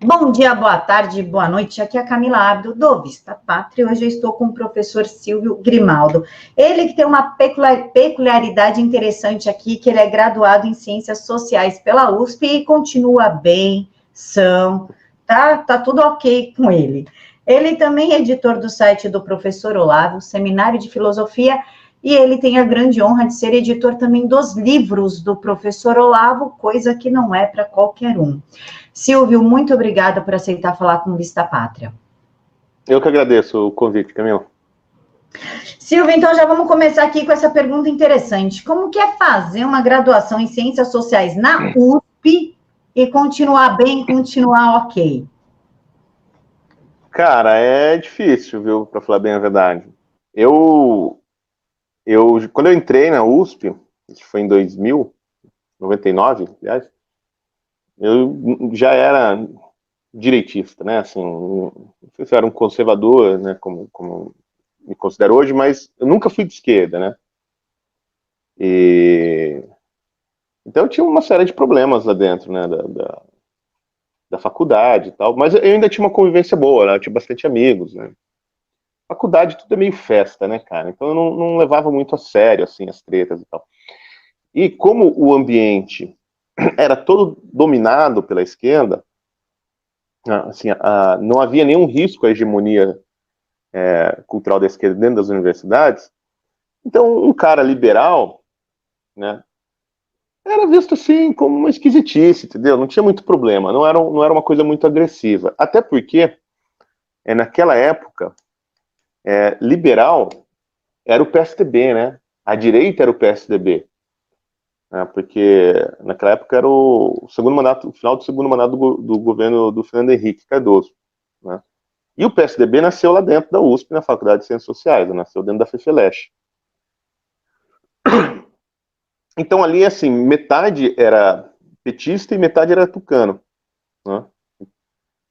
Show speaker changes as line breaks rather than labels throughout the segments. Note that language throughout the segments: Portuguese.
Bom dia, boa tarde, boa noite. Aqui é a Camila Abdo, do Vista Pátria. Hoje eu estou com o professor Silvio Grimaldo. Ele que tem uma peculiaridade interessante aqui, que ele é graduado em Ciências Sociais pela USP e continua bem, são, tá tudo ok com ele. Ele também é editor do site do Professor Olavo, Seminário de Filosofia, e ele tem a grande honra de ser editor também dos livros do Professor Olavo, coisa que não é para qualquer um. Silvio, muito obrigada por aceitar falar com o Vista Pátria.
Eu que agradeço o convite, Camila.
Silvio, então já vamos começar aqui com essa pergunta interessante. Como que é fazer uma graduação em Ciências Sociais na USP e continuar bem, continuar ok?
Cara, é difícil, viu, para falar bem a verdade. Quando eu entrei na USP, isso foi em 2000, 99, aliás, eu já era direitista, né, assim, não sei se eu era um conservador, né, como me considero hoje, mas eu nunca fui de esquerda, né, então eu tinha uma série de problemas lá dentro, né, da faculdade e tal, mas eu ainda tinha uma convivência boa, né, eu tinha bastante amigos, né. Faculdade tudo é meio festa, né, cara? Então eu não levava muito a sério, assim, as tretas e tal. E como o ambiente era todo dominado pela esquerda, assim, não havia nenhum risco à hegemonia cultural da esquerda dentro das universidades, então um cara liberal, né, era visto assim como uma esquisitice, entendeu? Não tinha muito problema, não era uma coisa muito agressiva. Até porque, naquela época, liberal era o PSDB, né? A direita era o PSDB. Né? Porque naquela época era o segundo mandato, o final do segundo mandato do governo do Fernando Henrique Cardoso. Né? E o PSDB nasceu lá dentro da USP, na Faculdade de Ciências Sociais, né? Nasceu dentro da FEFELESH. Então ali, assim, metade era petista e metade era tucano, né?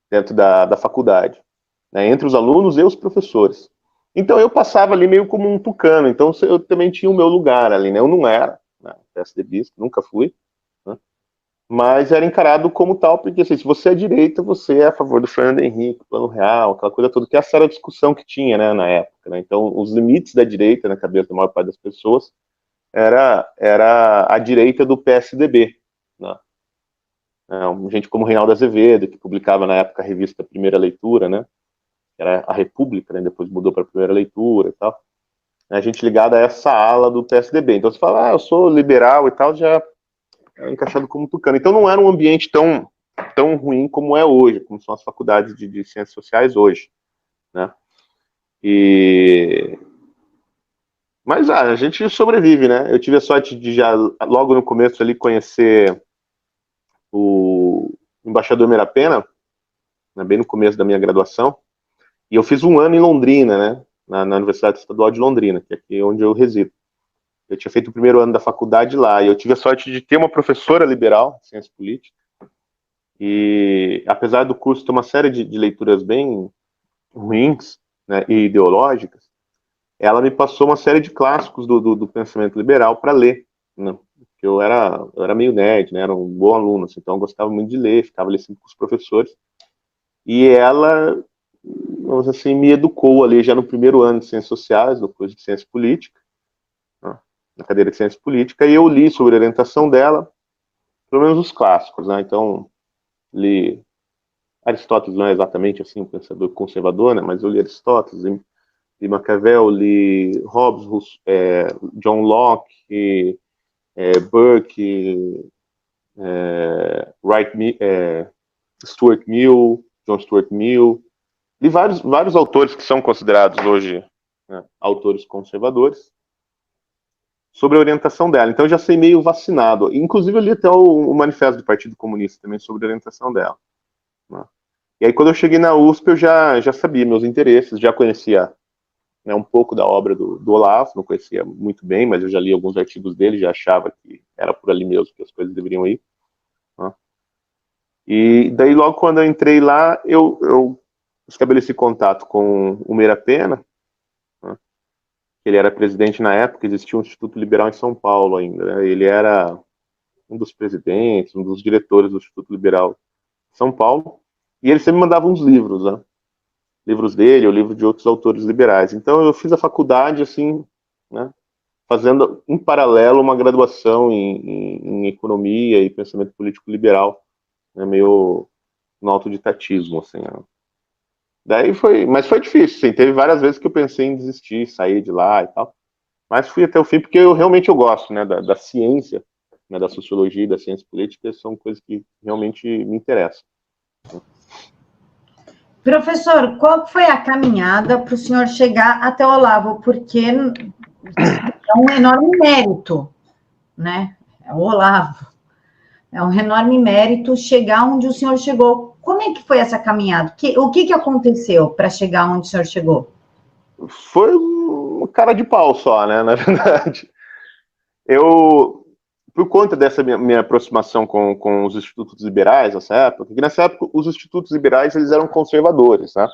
Dentro da faculdade, né? Entre os alunos e os professores. Então eu passava ali meio como um tucano, então eu também tinha o meu lugar ali, né? Eu não era, né, PSDBista, nunca fui, né? Mas era encarado como tal, porque assim, se você é direita, você é a favor do Fernando Henrique, Plano Real, aquela coisa toda, que essa era a discussão que tinha, né, na época, né? Então os limites da direita na cabeça da maior parte das pessoas era a direita do PSDB, né? Gente como Reinaldo Azevedo, que publicava na época a revista Primeira Leitura, né? Era a República, né? Depois mudou para a Primeira Leitura e tal. A gente ligada a essa ala do PSDB. Então você fala, eu sou liberal e tal, já é encaixado como tucano. Então não era um ambiente tão ruim como é hoje, como são as faculdades de ciências sociais hoje, né? Mas a gente sobrevive, né? Eu tive a sorte de já, logo no começo ali, conhecer o embaixador Merapena, né, bem no começo da minha graduação, e eu fiz um ano em Londrina, né? Na Universidade Estadual de Londrina, que é aqui onde eu resido. Eu tinha feito o primeiro ano da faculdade lá, e eu tive a sorte de ter uma professora liberal, ciência política, e apesar do curso ter uma série de leituras bem ruins, né, e ideológicas, ela me passou uma série de clássicos do pensamento liberal para ler, né? Eu era meio nerd, né? Era um bom aluno, assim, então eu gostava muito de ler, ficava ali sempre com os professores, e ela, vamos dizer assim, me educou ali já no primeiro ano de Ciências Sociais, depois de Ciência Política, né, na cadeira de Ciência Política, e eu li sobre a orientação dela, pelo menos os clássicos, né? Então, li Aristóteles, não é exatamente assim um pensador conservador, né? Mas eu li Aristóteles, li Maquiavel, li Hobbes, John Locke, Burke, Stuart Mill, John Stuart Mill. Li vários autores que são considerados hoje, né, autores conservadores, sobre a orientação dela. Então eu já sei meio vacinado. Inclusive eu li até o manifesto do Partido Comunista também sobre a orientação dela, né? E aí quando eu cheguei na USP eu já sabia meus interesses, já conhecia, né, um pouco da obra do Olavo, não conhecia muito bem, mas eu já li alguns artigos dele, já achava que era por ali mesmo que as coisas deveriam ir, né? E daí logo quando eu entrei lá, eu estabeleci contato com o Meira Pena, né? Ele era presidente na época, existia um Instituto Liberal em São Paulo ainda, né? Ele era um dos presidentes, um dos diretores do Instituto Liberal de São Paulo, E ele sempre mandava uns livros, né? Livros dele ou livros de outros autores liberais. Então eu fiz a faculdade, assim, né? Fazendo em paralelo uma graduação em economia e pensamento político liberal, né? Meio no autodidatismo, assim, né? Daí foi, mas foi difícil, assim, teve várias vezes que eu pensei em desistir, sair de lá e tal, mas fui até o fim porque eu realmente eu gosto, né, da ciência, né, da sociologia e da ciência política, são coisas que realmente me interessam.
Professor, qual foi a caminhada para o senhor chegar até o Olavo? Porque é um enorme mérito, né? É o Olavo. É um enorme mérito chegar onde o senhor chegou. Como é que foi essa caminhada? O que aconteceu para chegar onde o senhor chegou?
Foi uma cara de pau só, né, na verdade. Eu, por conta dessa minha aproximação com os institutos liberais nessa época, porque nessa época os institutos liberais eles eram conservadores, né?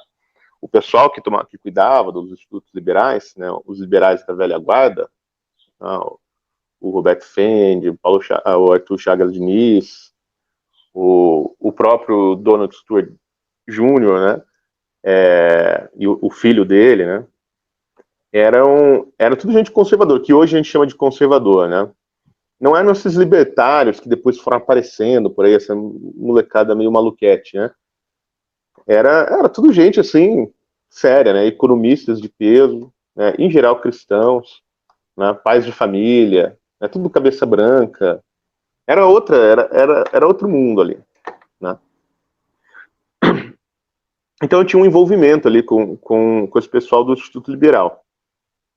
O pessoal que cuidava dos institutos liberais, né, os liberais da velha guarda, né, o Roberto Fendi, o Arthur Chagas Diniz, o próprio Donald Stewart Jr., né, e o filho dele, né, era tudo gente conservador, que hoje a gente chama de conservador, né. Não eram esses libertários que depois foram aparecendo por aí, essa molecada meio maluquete, né. Era tudo gente, assim, séria, né, economistas de peso, né, em geral cristãos, né, pais de família, né, tudo cabeça branca. Era outro mundo ali, né. Então eu tinha um envolvimento ali com esse pessoal do Instituto Liberal.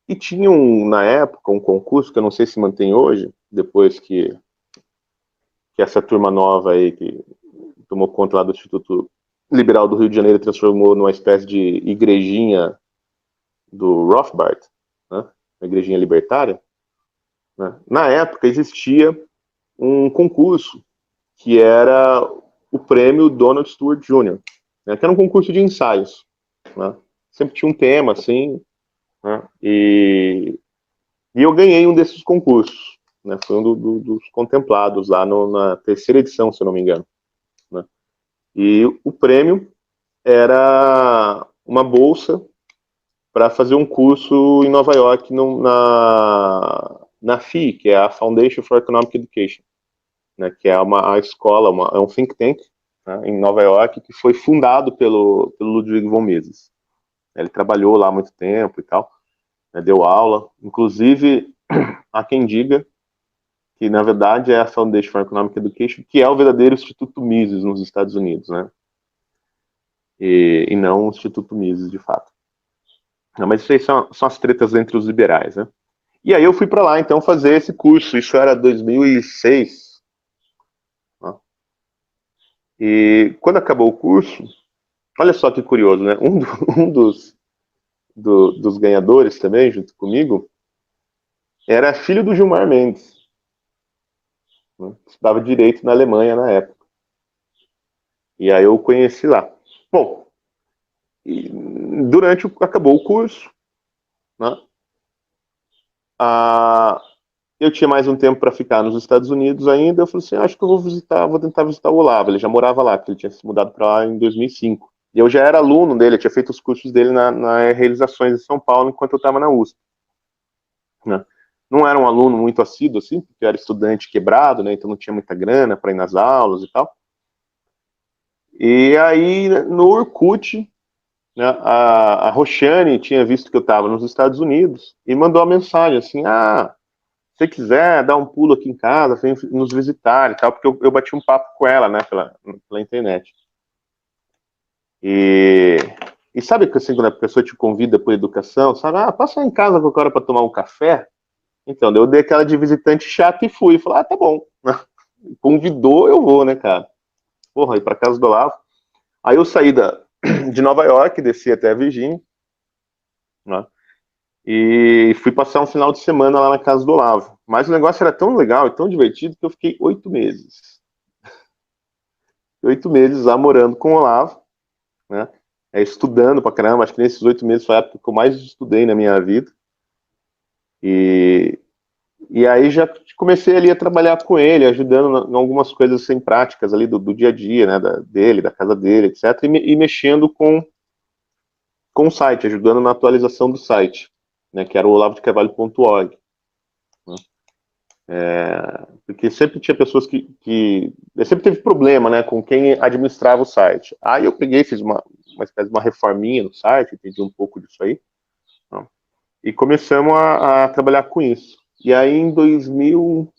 E tinha, na época, um concurso, que eu não sei se mantém hoje, depois que essa turma nova aí, que tomou conta lá do Instituto Liberal do Rio de Janeiro, transformou numa espécie de igrejinha do Rothbard, né, uma igrejinha libertária, né. Na época existia um concurso que era o prêmio Donald Stewart Jr., né, que era um concurso de ensaios, né. Sempre tinha um tema, assim, né, e eu ganhei um desses concursos, né, foi um dos contemplados lá na terceira edição, se eu não me engano, né. E o prêmio era uma bolsa para fazer um curso em Nova York na FIE, que é a Foundation for Economic Education, né, que é a escola, é um think tank, né, em Nova York, que foi fundado pelo Ludwig von Mises. Ele trabalhou lá há muito tempo e tal, né, deu aula, inclusive há quem diga que na verdade é a Foundation for Economic Education, que é o verdadeiro Instituto Mises nos Estados Unidos, né, e não o Instituto Mises de fato. Não, mas isso aí são as tretas entre os liberais, né. E aí eu fui para lá então fazer esse curso, isso era 2006, né? E quando acabou o curso, olha só que curioso, né? Um dos ganhadores também, junto comigo, era filho do Gilmar Mendes, né? Estudava direito na Alemanha na época. E aí eu o conheci lá. Bom, acabou o curso, né? Eu tinha mais um tempo para ficar nos Estados Unidos ainda. Eu falei assim, acho que eu vou tentar visitar o Olavo. Ele já morava lá, porque ele tinha se mudado para lá em 2005. E eu já era aluno dele, eu tinha feito os cursos dele na Realizações de São Paulo enquanto eu estava na USP, né? Não era um aluno muito assíduo, assim, porque eu era estudante quebrado, né? Então não tinha muita grana para ir nas aulas e tal. E aí, no Orkut, né, a Roxane tinha visto que eu estava nos Estados Unidos e mandou uma mensagem assim, se você quiser dar um pulo aqui em casa, vem nos visitar e tal, porque eu bati um papo com ela, né, pela internet. E sabe que assim, quando a pessoa te convida por educação, sabe, passa em casa com a hora para tomar um café? Então, eu dei aquela de visitante chata e fui. Falei, tá bom. Convidou, eu vou, né, cara? Porra, ir pra casa do Olavo. Aí eu saí de Nova York, desci até a Virgínia, né? E fui passar um final de semana lá na casa do Olavo. Mas o negócio era tão legal e tão divertido que eu fiquei 8 meses. 8 meses lá morando com o Olavo, né? Estudando pra caramba. Acho que nesses 8 meses foi a época que eu mais estudei na minha vida. E E aí já comecei ali a trabalhar com ele, ajudando em algumas coisas assim, práticas ali do dia a dia, né, dele, da casa dele, etc. E mexendo com o site, ajudando na atualização do site, né, que era o olavodecarvalho.org. Né? Porque sempre tinha pessoas que sempre teve problema, né, com quem administrava o site. Aí eu peguei, fiz uma espécie de uma reforminha no site, entendi um pouco disso aí, né, e começamos a trabalhar com isso. E aí em 2000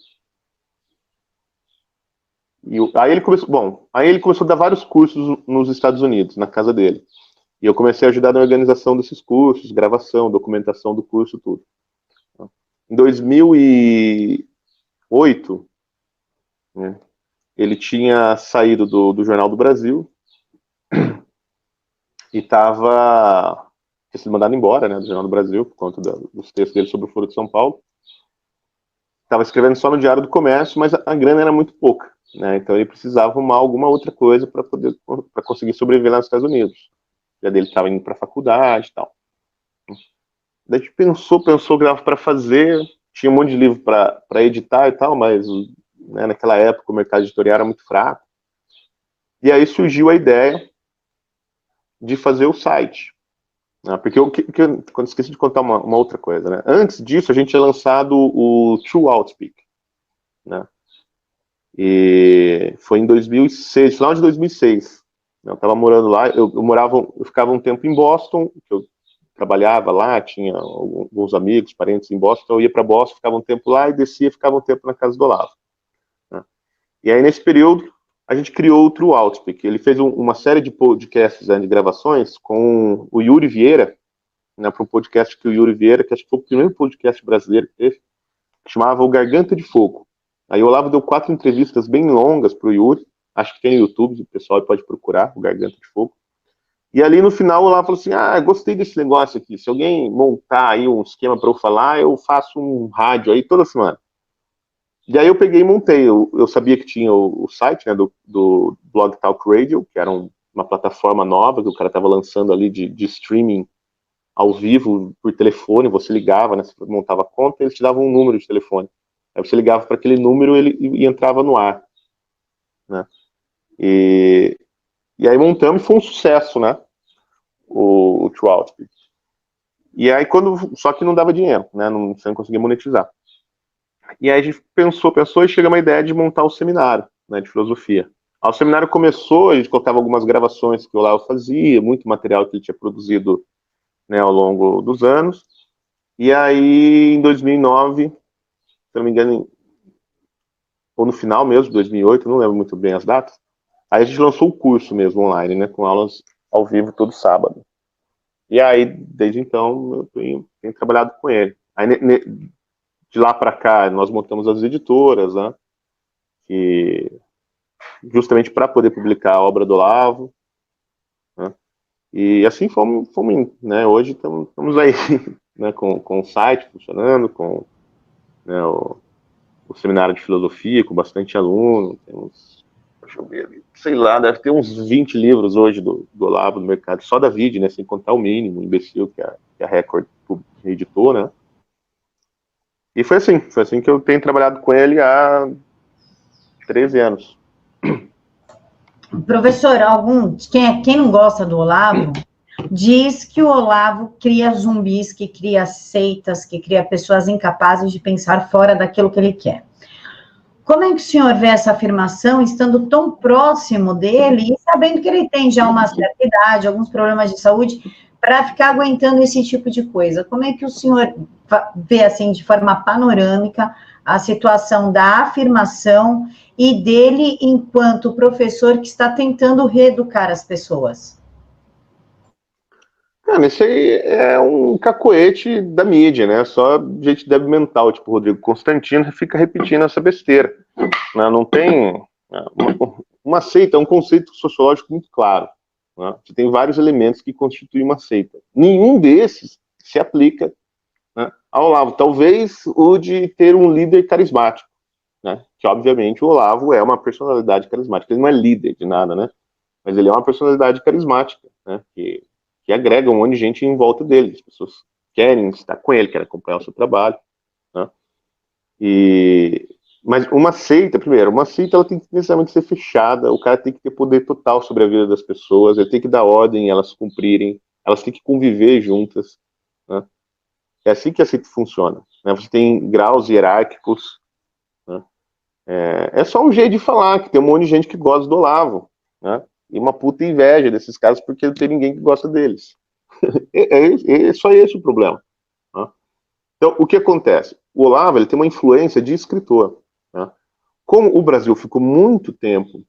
aí ele começou a dar vários cursos nos Estados Unidos, na casa dele. E eu comecei a ajudar na organização desses cursos, gravação, documentação do curso, tudo. Em 2008, né, ele tinha saído do Jornal do Brasil e tinha sido mandado embora, né, do Jornal do Brasil, por conta dos textos dele sobre o Foro de São Paulo. Estava escrevendo só no Diário do Comércio, mas a grana era muito pouca, né, então ele precisava arrumar alguma outra coisa para conseguir sobreviver lá nos Estados Unidos. Já dele estava indo para a faculdade e tal. Daí a gente pensou que dava para fazer, tinha um monte de livro para editar e tal, mas né, naquela época o mercado editorial era muito fraco. E aí surgiu a ideia de fazer o site. Né, porque quando esqueci de contar uma outra coisa, né? Antes disso, a gente tinha lançado o True Outspeak. Né? E foi em 2006, final de 2006. Eu estava morando lá, eu ficava um tempo em Boston, que eu trabalhava lá, tinha alguns amigos, parentes em Boston, então eu ia para Boston, ficava um tempo lá e descia, ficava um tempo na casa do Olavo. Né? E aí, nesse período, a gente criou o True Outspeak. Ele fez uma série de podcasts, né, de gravações com o Yuri Vieira, né, para um podcast que o Yuri Vieira, que acho que foi o primeiro podcast brasileiro que teve, que chamava O Garganta de Fogo. Aí o Olavo deu 4 entrevistas bem longas para o Yuri, acho que tem no YouTube, o pessoal pode procurar, O Garganta de Fogo. E ali no final o Olavo falou assim, gostei desse negócio aqui, se alguém montar aí um esquema para eu falar, eu faço um rádio aí toda semana. E aí eu peguei e montei, eu sabia que tinha o site, né, do Blog Talk Radio, que era uma plataforma nova que o cara estava lançando ali de streaming ao vivo por telefone, você ligava, né, você montava a conta, eles te davam um número de telefone. Aí você ligava para aquele número e entrava no ar. Né? E aí montamos e foi um sucesso, né? O True Outspeak. E aí só que não dava dinheiro, né? Você não conseguia monetizar. E aí a gente pensou e chegamos à ideia de montar um seminário, né, de filosofia. O seminário começou, a gente colocava algumas gravações que o Olavo fazia, muito material que ele tinha produzido, né, ao longo dos anos. E aí, em 2009, se não me engano, ou no final mesmo, 2008, não lembro muito bem as datas, aí a gente lançou o curso mesmo online, né, com aulas ao vivo todo sábado. E aí, desde então, eu tenho trabalhado com ele. Aí, de lá para cá, nós montamos as editoras, né, justamente para poder publicar a obra do Olavo, né, e assim fomos indo, né, hoje estamos aí, né, com o site funcionando, com, né, o seminário de filosofia, com bastante aluno, temos, deixa eu ver ali, sei lá, deve ter uns 20 livros hoje do Olavo no mercado, só da Vide, né, sem contar o Mínimo, o Imbecil, que a Record editou, né. E foi assim que eu tenho trabalhado com ele há 13 anos.
Professor, quem não gosta do Olavo, diz que o Olavo cria zumbis, que cria seitas, que cria pessoas incapazes de pensar fora daquilo que ele quer. Como é que o senhor vê essa afirmação, estando tão próximo dele e sabendo que ele tem já uma certa idade, alguns problemas de saúde, para ficar aguentando esse tipo de coisa? Como é que o senhor vê, assim, de forma panorâmica, a situação da afirmação e dele enquanto professor que está tentando reeducar as pessoas?
Esse aí é um cacoete da mídia, né? Só gente débil mental, tipo o Rodrigo Constantino, que fica repetindo essa besteira. Né? Não tem. Uma seita é um conceito sociológico muito claro. Né? Você tem vários elementos que constituem uma seita. Nenhum desses se aplica, né, ao Olavo. Talvez o de ter um líder carismático. Né? Que, obviamente, o Olavo é uma personalidade carismática. Ele não é líder de nada, né? Mas ele é uma personalidade carismática, né? Que agrega um monte de gente em volta dele. As pessoas querem estar com ele, querem acompanhar o seu trabalho. Né? Mas uma seita, primeiro, uma seita ela tem que necessariamente ser fechada, o cara tem que ter poder total sobre a vida das pessoas, ele tem que dar ordem, elas cumprirem, elas têm que conviver juntas, né? É assim que a seita funciona, né? Você tem graus hierárquicos, né? É só um jeito de falar, que tem um monte de gente que gosta do Olavo, né? E uma puta inveja desses caras porque não tem ninguém que gosta deles. É só esse o problema, né? Então, o que acontece? O Olavo ele tem uma influência de escritor, né? Como o Brasil ficou muito tempo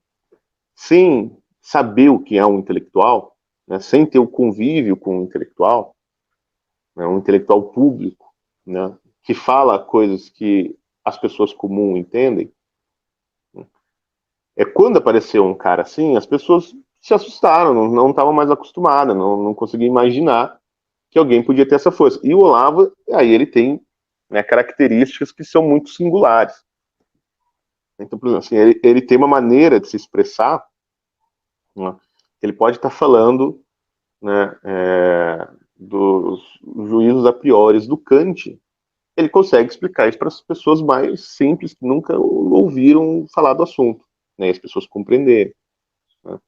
sem saber o que é um intelectual, né, sem ter o convívio com o intelectual, né, um intelectual público, né, que fala coisas que as pessoas comuns entendem, quando apareceu um cara assim, as pessoas se assustaram, não estavam mais acostumadas, não conseguiam imaginar que alguém podia ter essa força. E o Olavo, aí ele tem, né, características que são muito singulares. Então, por exemplo, assim, ele tem uma maneira de se expressar, né, ele pode estar falando, né, dos juízos a priori do Kant, ele consegue explicar isso para as pessoas mais simples que nunca ouviram falar do assunto, né, e as pessoas compreenderem, né.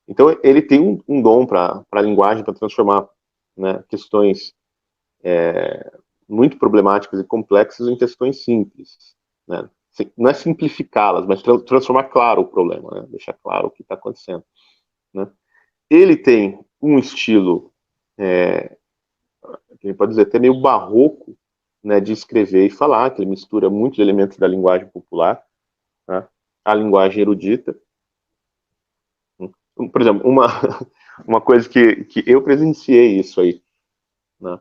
Então ele tem um dom para a linguagem, para transformar, né, questões muito problemáticas e complexas em questões simples, né. Não é simplificá-las, mas transformar claro o problema, né, deixar claro o que está acontecendo, né. Ele tem um estilo, que a gente pode dizer até meio barroco, né, de escrever e falar, que ele mistura muitos elementos da linguagem popular, né, a linguagem erudita. Por exemplo, uma coisa que eu presenciei isso aí, né,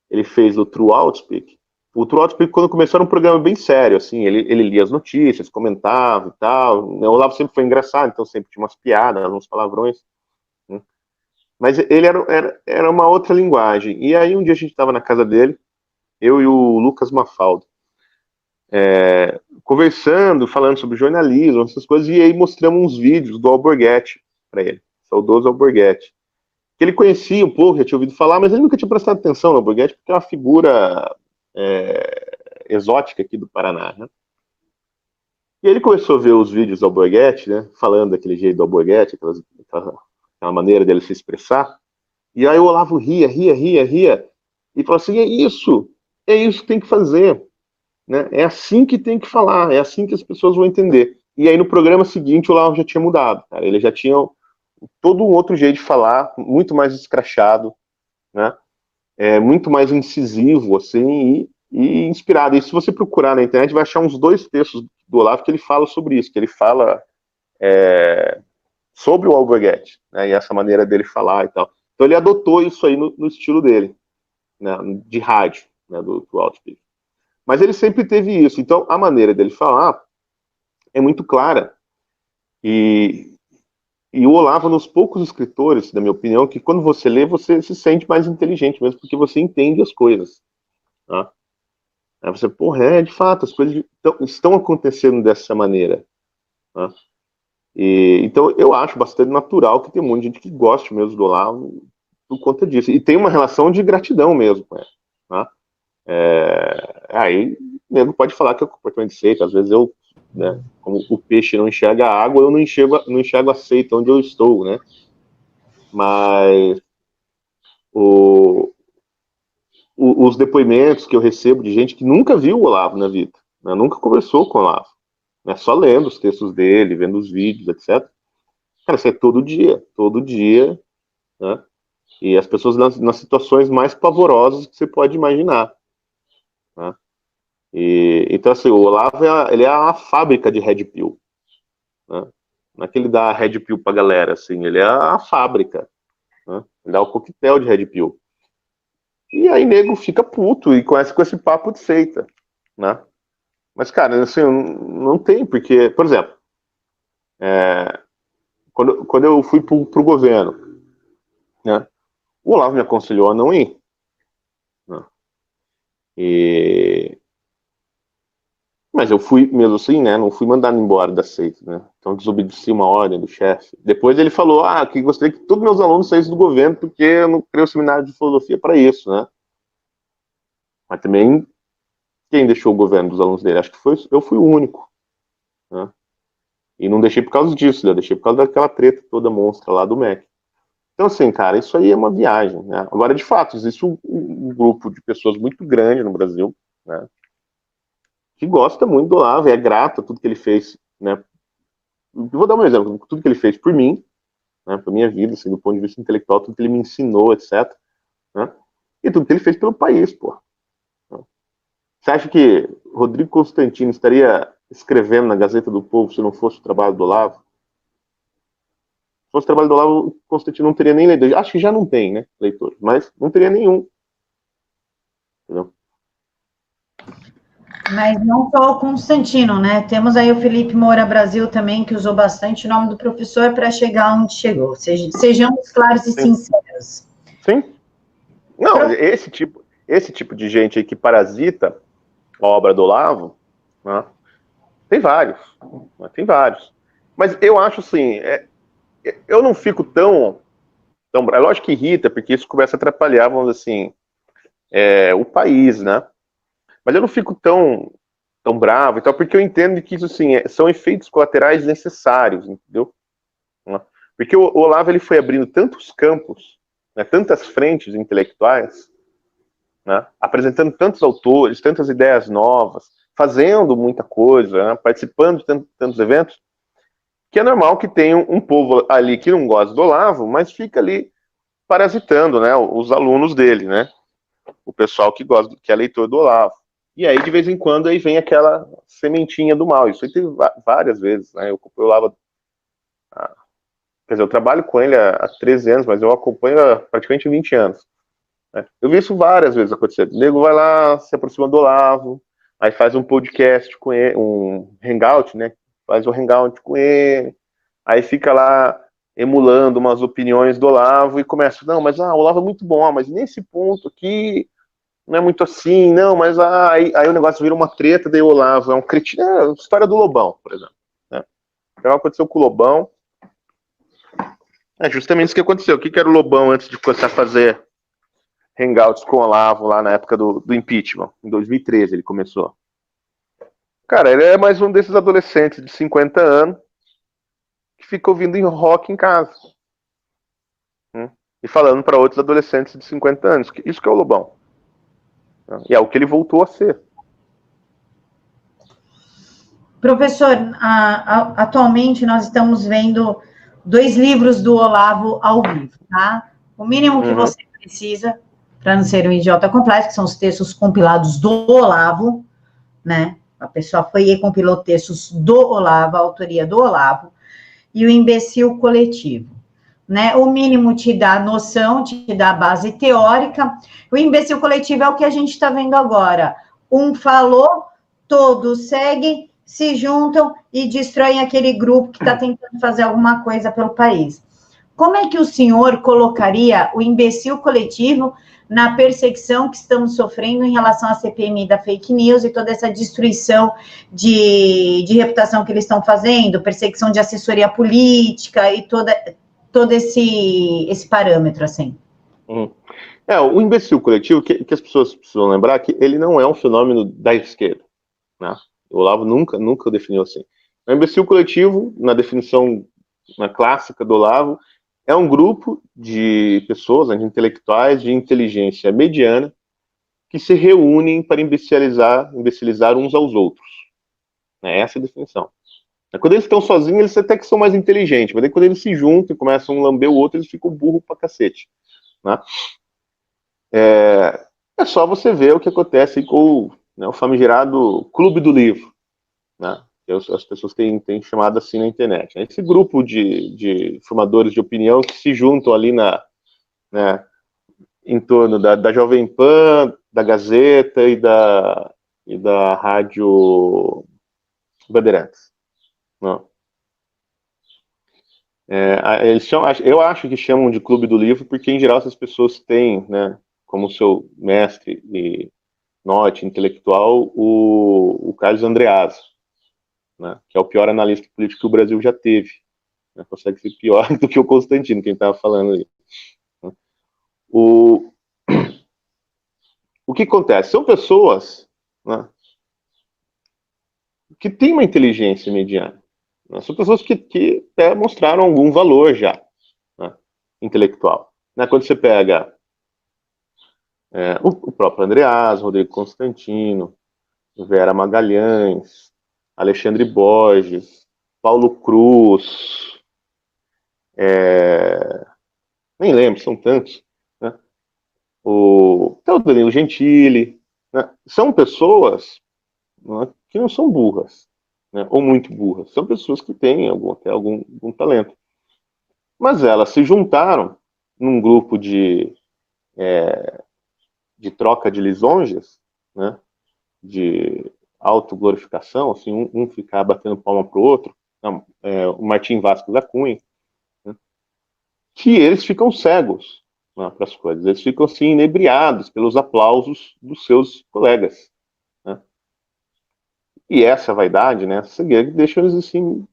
ele fez o True Outspeak. O True Outspeak, quando começou, era um programa bem sério, assim, ele lia as notícias, comentava e tal. O Olavo sempre foi engraçado, então sempre tinha umas piadas, uns palavrões, né. Mas ele era uma outra linguagem. E aí um dia a gente estava na casa dele, eu e o Lucas Mafaldo, conversando, falando sobre jornalismo, essas coisas, e aí mostramos uns vídeos do Alborguete para ele, saudoso Alborguete, que ele conhecia um pouco, já tinha ouvido falar, mas ele nunca tinha prestado atenção no Alborguete, porque é uma figura exótica aqui do Paraná, né? E ele começou a ver os vídeos do Alborguete, né, falando daquele jeito do Alborguete, aquela maneira dele se expressar, e aí o Olavo ria, e falou assim, é isso que tem que fazer, né? É assim que tem que falar, é assim que as pessoas vão entender. E aí no programa seguinte o Olavo já tinha mudado, cara. Ele já tinha todo um outro jeito de falar, muito mais escrachado, né? Muito mais incisivo, assim, e inspirado. E se você procurar na internet, vai achar uns 2 textos do Olavo que ele fala sobre isso, que ele fala sobre o Alborguete, né? E essa maneira dele falar e tal. Então ele adotou isso aí no estilo dele, né? De rádio, né? do Outspeak. Mas ele sempre teve isso. Então, a maneira dele falar é muito clara. E o Olavo, nos poucos escritores, na minha opinião, que quando você lê, você se sente mais inteligente mesmo, porque você entende as coisas. Tá? Aí você, porra, de fato, as coisas estão acontecendo dessa maneira. Tá? Então, eu acho bastante natural que tem um monte de gente que goste mesmo do Olavo por conta disso. E tem uma relação de gratidão mesmo com ele. Tá? Aí o nego pode falar que é comportamento de seita, às vezes eu, né, como o peixe não enxerga a água, eu não enxergo a seita onde eu estou, né, mas os depoimentos que eu recebo de gente que nunca viu o Olavo na vida, né, nunca conversou com o Olavo, né, só lendo os textos dele, vendo os vídeos, etc. Cara, isso é todo dia, né, e as pessoas nas situações mais pavorosas que você pode imaginar, né. Então, assim, o Olavo ele é a fábrica de Red Pill, né? Não é que ele dá Red Pill pra galera, assim, ele é a fábrica, né? Ele dá o coquetel de Red Pill. E aí nego fica puto e começa com esse papo de seita, né? Mas, cara, assim, não tem, porque, por exemplo, quando eu fui pro governo, né? O Olavo me aconselhou a não ir, né? E Mas eu fui, mesmo assim, né? Não fui mandado embora da seita, né? Então desobedeci uma ordem do chefe. Depois ele falou, que gostaria que todos meus alunos saíssem do governo, porque eu não criei o seminário de filosofia para isso, né? Mas também quem deixou o governo dos alunos dele? Acho que eu fui o único. Né? E não deixei por causa disso, eu deixei por causa daquela treta toda monstra lá do MEC. Então, assim, cara, isso aí é uma viagem. Né? Agora, de fato, existe um grupo de pessoas muito grande no Brasil, né, que gosta muito do Olavo, é grato a tudo que ele fez. Né? Eu vou dar um exemplo, tudo que ele fez por mim, né, para minha vida, assim, do ponto de vista intelectual, tudo que ele me ensinou, etc. Né? E tudo que ele fez pelo país, pô. Você acha que Rodrigo Constantino estaria escrevendo na Gazeta do Povo se não fosse o trabalho do Olavo? Se fosse o trabalho do Olavo, Constantino não teria nem leitor. Acho que já não tem, né, leitor, mas não teria nenhum. Entendeu?
Mas não só o Constantino, né? Temos aí o Felipe Moura Brasil também, que usou bastante o nome do professor para chegar onde chegou. Sejamos claros e
Sim.
sinceros.
Sim. Não, esse tipo de gente aí que parasita a obra do Olavo, né, tem vários. Né, tem vários. Mas eu acho assim, eu não fico tão. É lógico que irrita, porque isso começa a atrapalhar, vamos dizer assim, o país, né? Mas eu não fico tão bravo e tal, porque eu entendo que isso, assim, são efeitos colaterais necessários, entendeu? Porque o Olavo, ele foi abrindo tantos campos, né, tantas frentes intelectuais, né, apresentando tantos autores, tantas ideias novas, fazendo muita coisa, né, participando de tantos eventos, que é normal que tenha um povo ali que não gosta do Olavo, mas fica ali parasitando, né, os alunos dele, né, o pessoal que gosta, que é leitor do Olavo. E aí, de vez em quando, aí vem aquela sementinha do mal. Isso aí teve várias vezes, né? Eu Olavo, quer dizer, eu trabalho com ele há 13 anos, mas eu acompanho há praticamente 20 anos. Né? Eu vi isso várias vezes acontecer. O nego vai lá, se aproxima do Olavo, aí faz um podcast com ele, um hangout, né? Faz um hangout com ele, aí fica lá emulando umas opiniões do Olavo e começa, não, mas o Olavo é muito bom, mas nesse ponto aqui não é muito assim, não, mas aí o negócio vira uma treta, daí o Olavo é um cretino, a história do Lobão, por exemplo. Né? Então aconteceu com o Lobão, é justamente isso que aconteceu. O que era o Lobão antes de começar a fazer hangouts com o Olavo lá na época do impeachment? Em 2013 ele começou. Cara, ele é mais um desses adolescentes de 50 anos que fica ouvindo rock em casa. E falando para outros adolescentes de 50 anos. Isso que é o Lobão. E é o que ele voltou a ser.
Professor, atualmente nós estamos vendo 2 livros do Olavo ao vivo, tá? O mínimo que você precisa, para não ser um idiota completo, que são os textos compilados do Olavo, né? A pessoa foi e compilou textos do Olavo, a autoria do Olavo, e o imbecil coletivo. Né? O mínimo te dá noção, te dá base teórica. O imbecil coletivo é o que a gente está vendo agora. Um falou, todos seguem, se juntam e destroem aquele grupo que está tentando fazer alguma coisa pelo país. Como é que o senhor colocaria o imbecil coletivo na perseguição que estamos sofrendo em relação à CPMI da fake news e toda essa destruição de reputação que eles estão fazendo, perseguição de assessoria política e todo esse parâmetro, assim?
O imbecil coletivo, que as pessoas precisam lembrar que ele não é um fenômeno da esquerda. Né? O Olavo nunca o definiu assim. O imbecil coletivo, na definição clássica do Olavo, é um grupo de pessoas, né, de intelectuais de inteligência mediana que se reúnem para imbecilizar uns aos outros. É essa a definição. Quando eles estão sozinhos, eles até que são mais inteligentes, mas aí quando eles se juntam e começam a lamber o outro, eles ficam burro pra cacete. Né? É só você ver o que acontece com o famigerado Clube do Livro, né? As pessoas têm chamado assim na internet. Esse grupo de formadores de opinião que se juntam ali né, em torno da Jovem Pan, da Gazeta e da Rádio Bandeirantes. Não. Eu acho que chamam de Clube do Livro porque, em geral, essas pessoas têm, né, como seu mestre e norte intelectual o Carlos Andreasa, né, que é o pior analista político que o Brasil já teve. Né, consegue ser pior do que o Constantino, quem estava falando aí. O que acontece? São pessoas, né, que têm uma inteligência mediana. Né? São pessoas que até mostraram algum valor já, né, intelectual. Né? Quando você pega o próprio Andreasa, Rodrigo Constantino, Vera Magalhães, Alexandre Borges, Paulo Cruz, nem lembro, são tantos, né? Até o Danilo Gentili, né? São pessoas, né, que não são burras, né, ou muito burras, são pessoas que têm até algum talento. Mas elas se juntaram num grupo de troca de lisonjas, né, de autoglorificação, assim, um ficar batendo palma pro outro, o Martim Vasco da Cunha, né, que eles ficam cegos, né, para as coisas, eles ficam assim inebriados pelos aplausos dos seus colegas, né? E essa vaidade, né, essa cegueira, deixa eles assim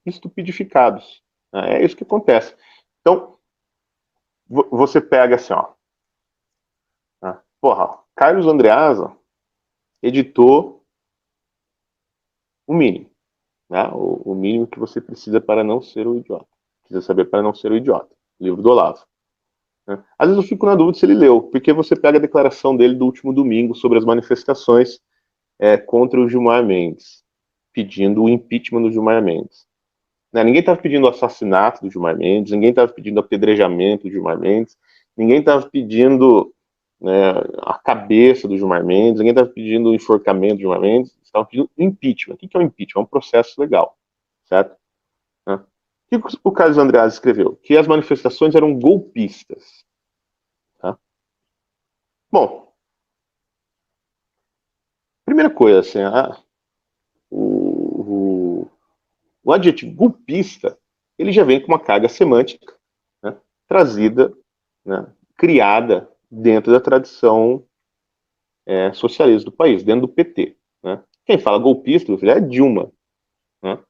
estupidificados, né? É isso que acontece. Então, você pega assim, ó, né, porra, Carlos Andreasa editou o mínimo, né, o mínimo que você precisa para não ser o idiota. Precisa saber para não ser o idiota. Livro do Olavo. Né? Às vezes eu fico na dúvida se ele leu, porque você pega a declaração dele do último domingo sobre as manifestações contra o Gilmar Mendes, pedindo o impeachment do Gilmar Mendes. Né? Ninguém estava pedindo o assassinato do Gilmar Mendes, ninguém estava pedindo apedrejamento do Gilmar Mendes, ninguém estava pedindo, né, a cabeça do Gilmar Mendes, ninguém estava pedindo o enforcamento do Gilmar Mendes, estavam pedindo impeachment. O que é o impeachment? É um processo legal, certo? Né? O que o Carlos Andreas escreveu? Que as manifestações eram golpistas. Tá? Bom, primeira coisa, assim, o adjetivo golpista, ele já vem com uma carga semântica, né, trazida, né, criada dentro da tradição socialista do país, dentro do PT. Né? Quem fala golpista é Dilma. Né?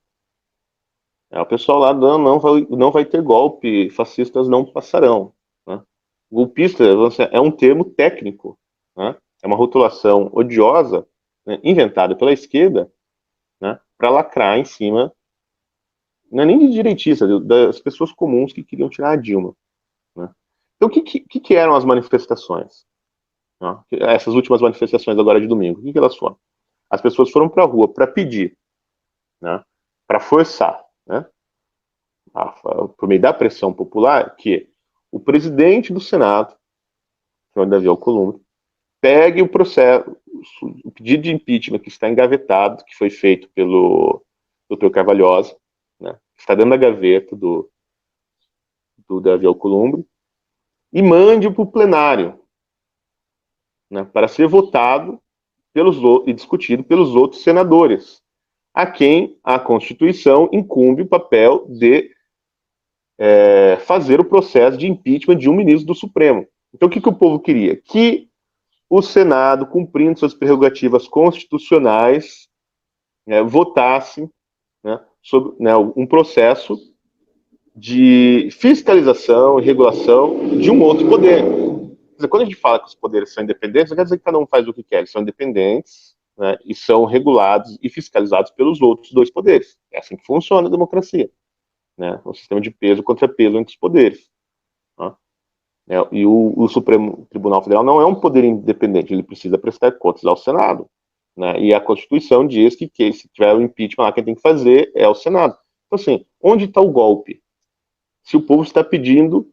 O pessoal lá não vai ter golpe, fascistas não passarão. Né? Golpista é um termo técnico, né? É uma rotulação odiosa, né, inventada pela esquerda, né, para lacrar em cima, não é nem de direitista, das pessoas comuns que queriam tirar a Dilma. Né? Então, o que eram as manifestações? Né? Essas últimas manifestações agora de domingo, o que elas foram? As pessoas foram para a rua para pedir, né, para forçar, né, por meio da pressão popular, que o presidente do Senado, senhor Davi Alcolumbre, pegue o processo, o pedido de impeachment que está engavetado, que foi feito pelo Dr. Carvalhosa, né, que está dentro da gaveta do Davi Alcolumbre, e mande-o para o plenário, né, para ser votado e discutido pelos outros senadores, a quem a Constituição incumbe o papel de fazer o processo de impeachment de um ministro do Supremo. Então, o que o povo queria? Que o Senado, cumprindo suas prerrogativas constitucionais, votasse, né, sobre, né, um processo de fiscalização e regulação de um outro poder. Quer dizer, quando a gente fala que os poderes são independentes, não quer dizer que cada um faz o que quer, eles são independentes, né, e são regulados e fiscalizados pelos outros dois poderes. É assim que funciona a democracia. Né, um sistema de peso contra peso entre os poderes. Tá? E o Supremo Tribunal Federal não é um poder independente, ele precisa prestar contas ao Senado. Né, e a Constituição diz que se tiver o impeachment lá, quem tem que fazer é o Senado. Então, assim, onde está o golpe? Se o povo está pedindo,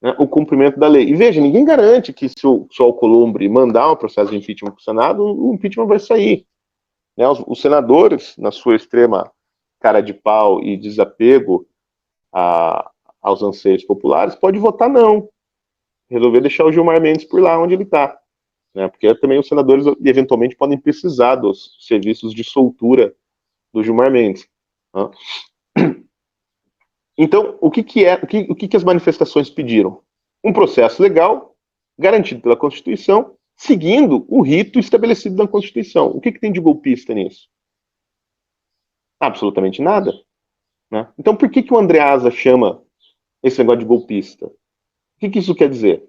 né, o cumprimento da lei. E veja, ninguém garante que se o Alcolumbre mandar um processo de impeachment para o Senado, o impeachment vai sair. Né, os senadores, na sua extrema cara de pau e desapego aos anseios populares, pode votar não. Resolver deixar o Gilmar Mendes por lá onde ele está. Né, porque também os senadores eventualmente podem precisar dos serviços de soltura do Gilmar Mendes. Né? Então, o que as manifestações pediram? Um processo legal, garantido pela Constituição, seguindo o rito estabelecido na Constituição. O que tem de golpista nisso? Absolutamente nada. Né? Então, por que o Andreasa chama esse negócio de golpista? O que isso quer dizer?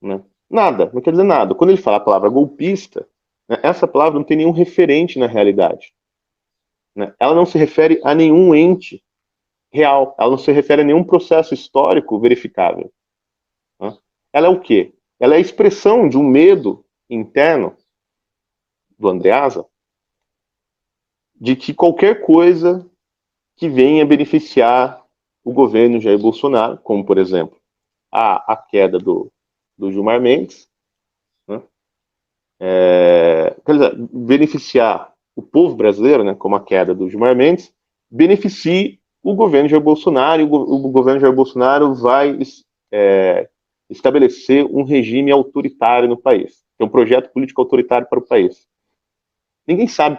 Né? Nada, não quer dizer nada. Quando ele fala a palavra golpista, né? Essa palavra não tem nenhum referente na realidade, né? Ela não se refere a nenhum ente real, ela não se refere a nenhum processo histórico verificável, né? Ela é o quê? Ela é a expressão de um medo interno do Andreasa de que qualquer coisa que venha beneficiar o governo Jair Bolsonaro, como, por exemplo, a queda do Gilmar Mendes, né? Quer dizer, beneficiar o povo brasileiro, né, como a queda do Gilmar Mendes, beneficie o governo Jair Bolsonaro, e o governo Jair Bolsonaro vai estabelecer um regime autoritário no país, é um projeto político autoritário para o país. Ninguém sabe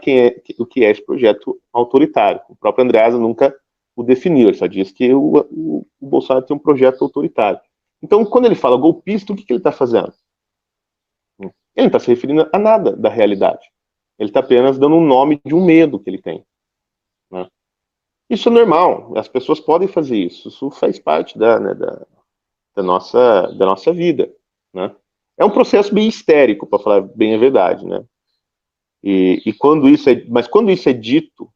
o que é esse projeto autoritário. O próprio Andreasa nunca o definiu, ele só diz que o Bolsonaro tem um projeto autoritário. Então, quando ele fala golpista, o que ele está fazendo? Ele não está se referindo a nada da realidade. Ele está apenas dando um nome de um medo que ele tem, né? Isso é normal, as pessoas podem fazer isso faz parte da nossa vida, né? É um processo bem histérico, para falar bem a verdade, né? Mas quando isso é dito,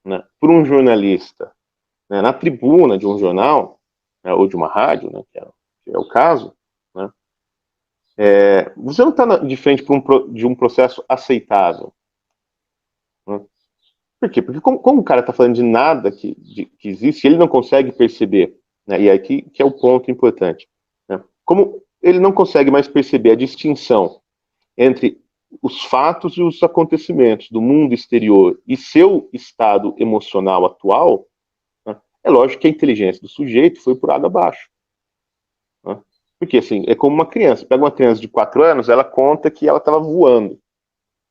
né, por um jornalista, né, na tribuna de um jornal, né, ou de uma rádio, né, que é o caso, né, você não está de frente de um processo aceitável, né? Por quê? Porque como o cara está falando de nada que existe, ele não consegue perceber, né, e aqui que é o ponto importante, né, como ele não consegue mais perceber a distinção entre os fatos e os acontecimentos do mundo exterior e seu estado emocional atual, né, é lógico que a inteligência do sujeito foi por água abaixo, né? Porque, assim, é como uma criança. Pega uma criança de 4 anos, ela conta que ela estava voando,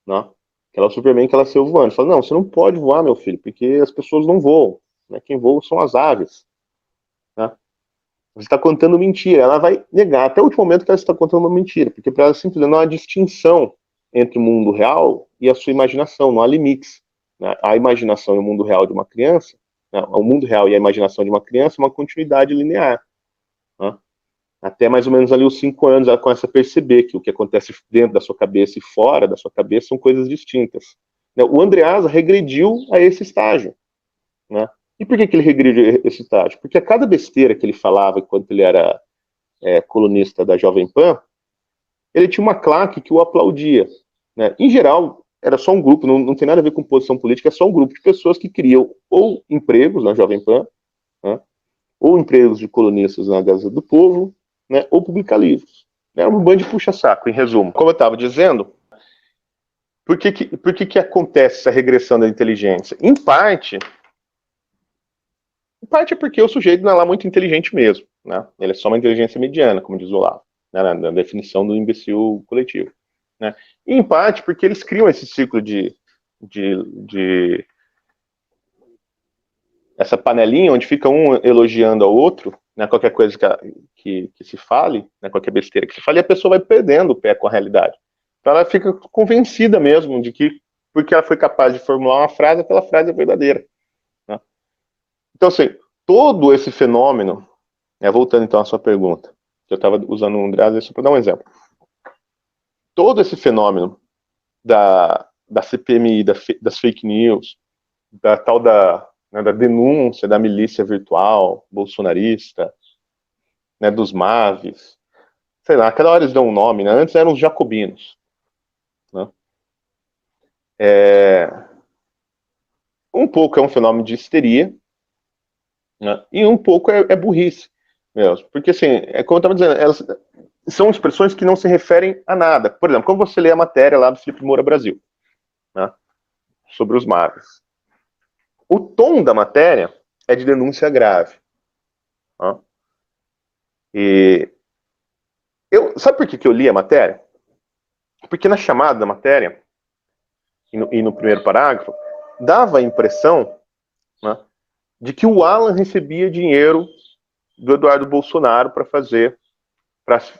né? Que ela é o Superman, que ela saiu voando. Fala, não, você não pode voar, meu filho, porque as pessoas não voam, né? Quem voa são as aves, né? Você está contando mentira. Ela vai negar até o último momento que ela está contando uma mentira, porque para ela simplesmente não há distinção entre o mundo real e a sua imaginação, não há limites, né? A imaginação e o mundo real de uma criança, né? O mundo real e a imaginação de uma criança é uma continuidade linear, né? Até mais ou menos ali os 5 anos ela começa a perceber que o que acontece dentro da sua cabeça e fora da sua cabeça são coisas distintas, né? O Andreasa regrediu a esse estágio, né? E por que ele regrediu esse estágio? Porque a cada besteira que ele falava enquanto ele era colunista da Jovem Pan, ele tinha uma claque que o aplaudia, né? Em geral, era só um grupo, não tem nada a ver com posição política, é só um grupo de pessoas que criam ou empregos na Jovem Pan, né? Ou empregos de colunistas na Gazeta do Povo, né? Ou publicar livros. É um bando de puxa-saco, em resumo. Como eu estava dizendo, por que acontece essa regressão da inteligência? Em parte é porque o sujeito não é lá muito inteligente mesmo, né? Ele é só uma inteligência mediana, como diz o Olavo, né? Na definição do imbecil coletivo, né? E em parte porque eles criam esse ciclo de essa panelinha onde fica um elogiando ao outro, né? Qualquer coisa que se fale, né? Qualquer besteira que se fale, e a pessoa vai perdendo o pé com a realidade. Então ela fica convencida mesmo de que, porque ela foi capaz de formular uma frase, aquela frase é verdadeira, né? Então, assim, todo esse fenômeno, voltando então à sua pergunta, que eu estava usando um Andreasa só para dar um exemplo. Todo esse fenômeno da CPMI, das fake news, da tal da denúncia da milícia virtual bolsonarista, né, dos MAVs, sei lá, cada hora eles dão um nome, né? Antes eram os jacobinos, né? Um pouco é um fenômeno de histeria, né? E um pouco é burrice mesmo, porque assim, como eu estava dizendo, elas são expressões que não se referem a nada. Por exemplo, quando você lê a matéria lá do Felipe Moura Brasil, né, sobre os MAVs, o tom da matéria é de denúncia grave, né? E sabe por que eu li a matéria? Porque na chamada da matéria e no primeiro parágrafo dava a impressão, né, de que o Alan recebia dinheiro do Eduardo Bolsonaro para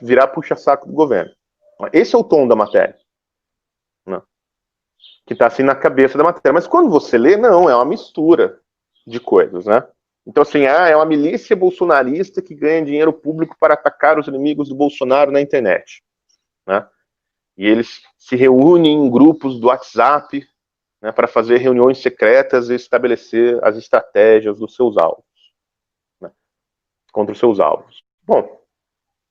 virar puxa-saco do governo. Esse é o tom da matéria, né, que está assim na cabeça da matéria. Mas quando você lê, não, é uma mistura de coisas, né? Então, assim, é uma milícia bolsonarista que ganha dinheiro público para atacar os inimigos do Bolsonaro na internet, né? e eles se reúnem em grupos do WhatsApp, né, para fazer reuniões secretas e estabelecer as estratégias dos seus alvos, né, contra os seus alvos. Bom,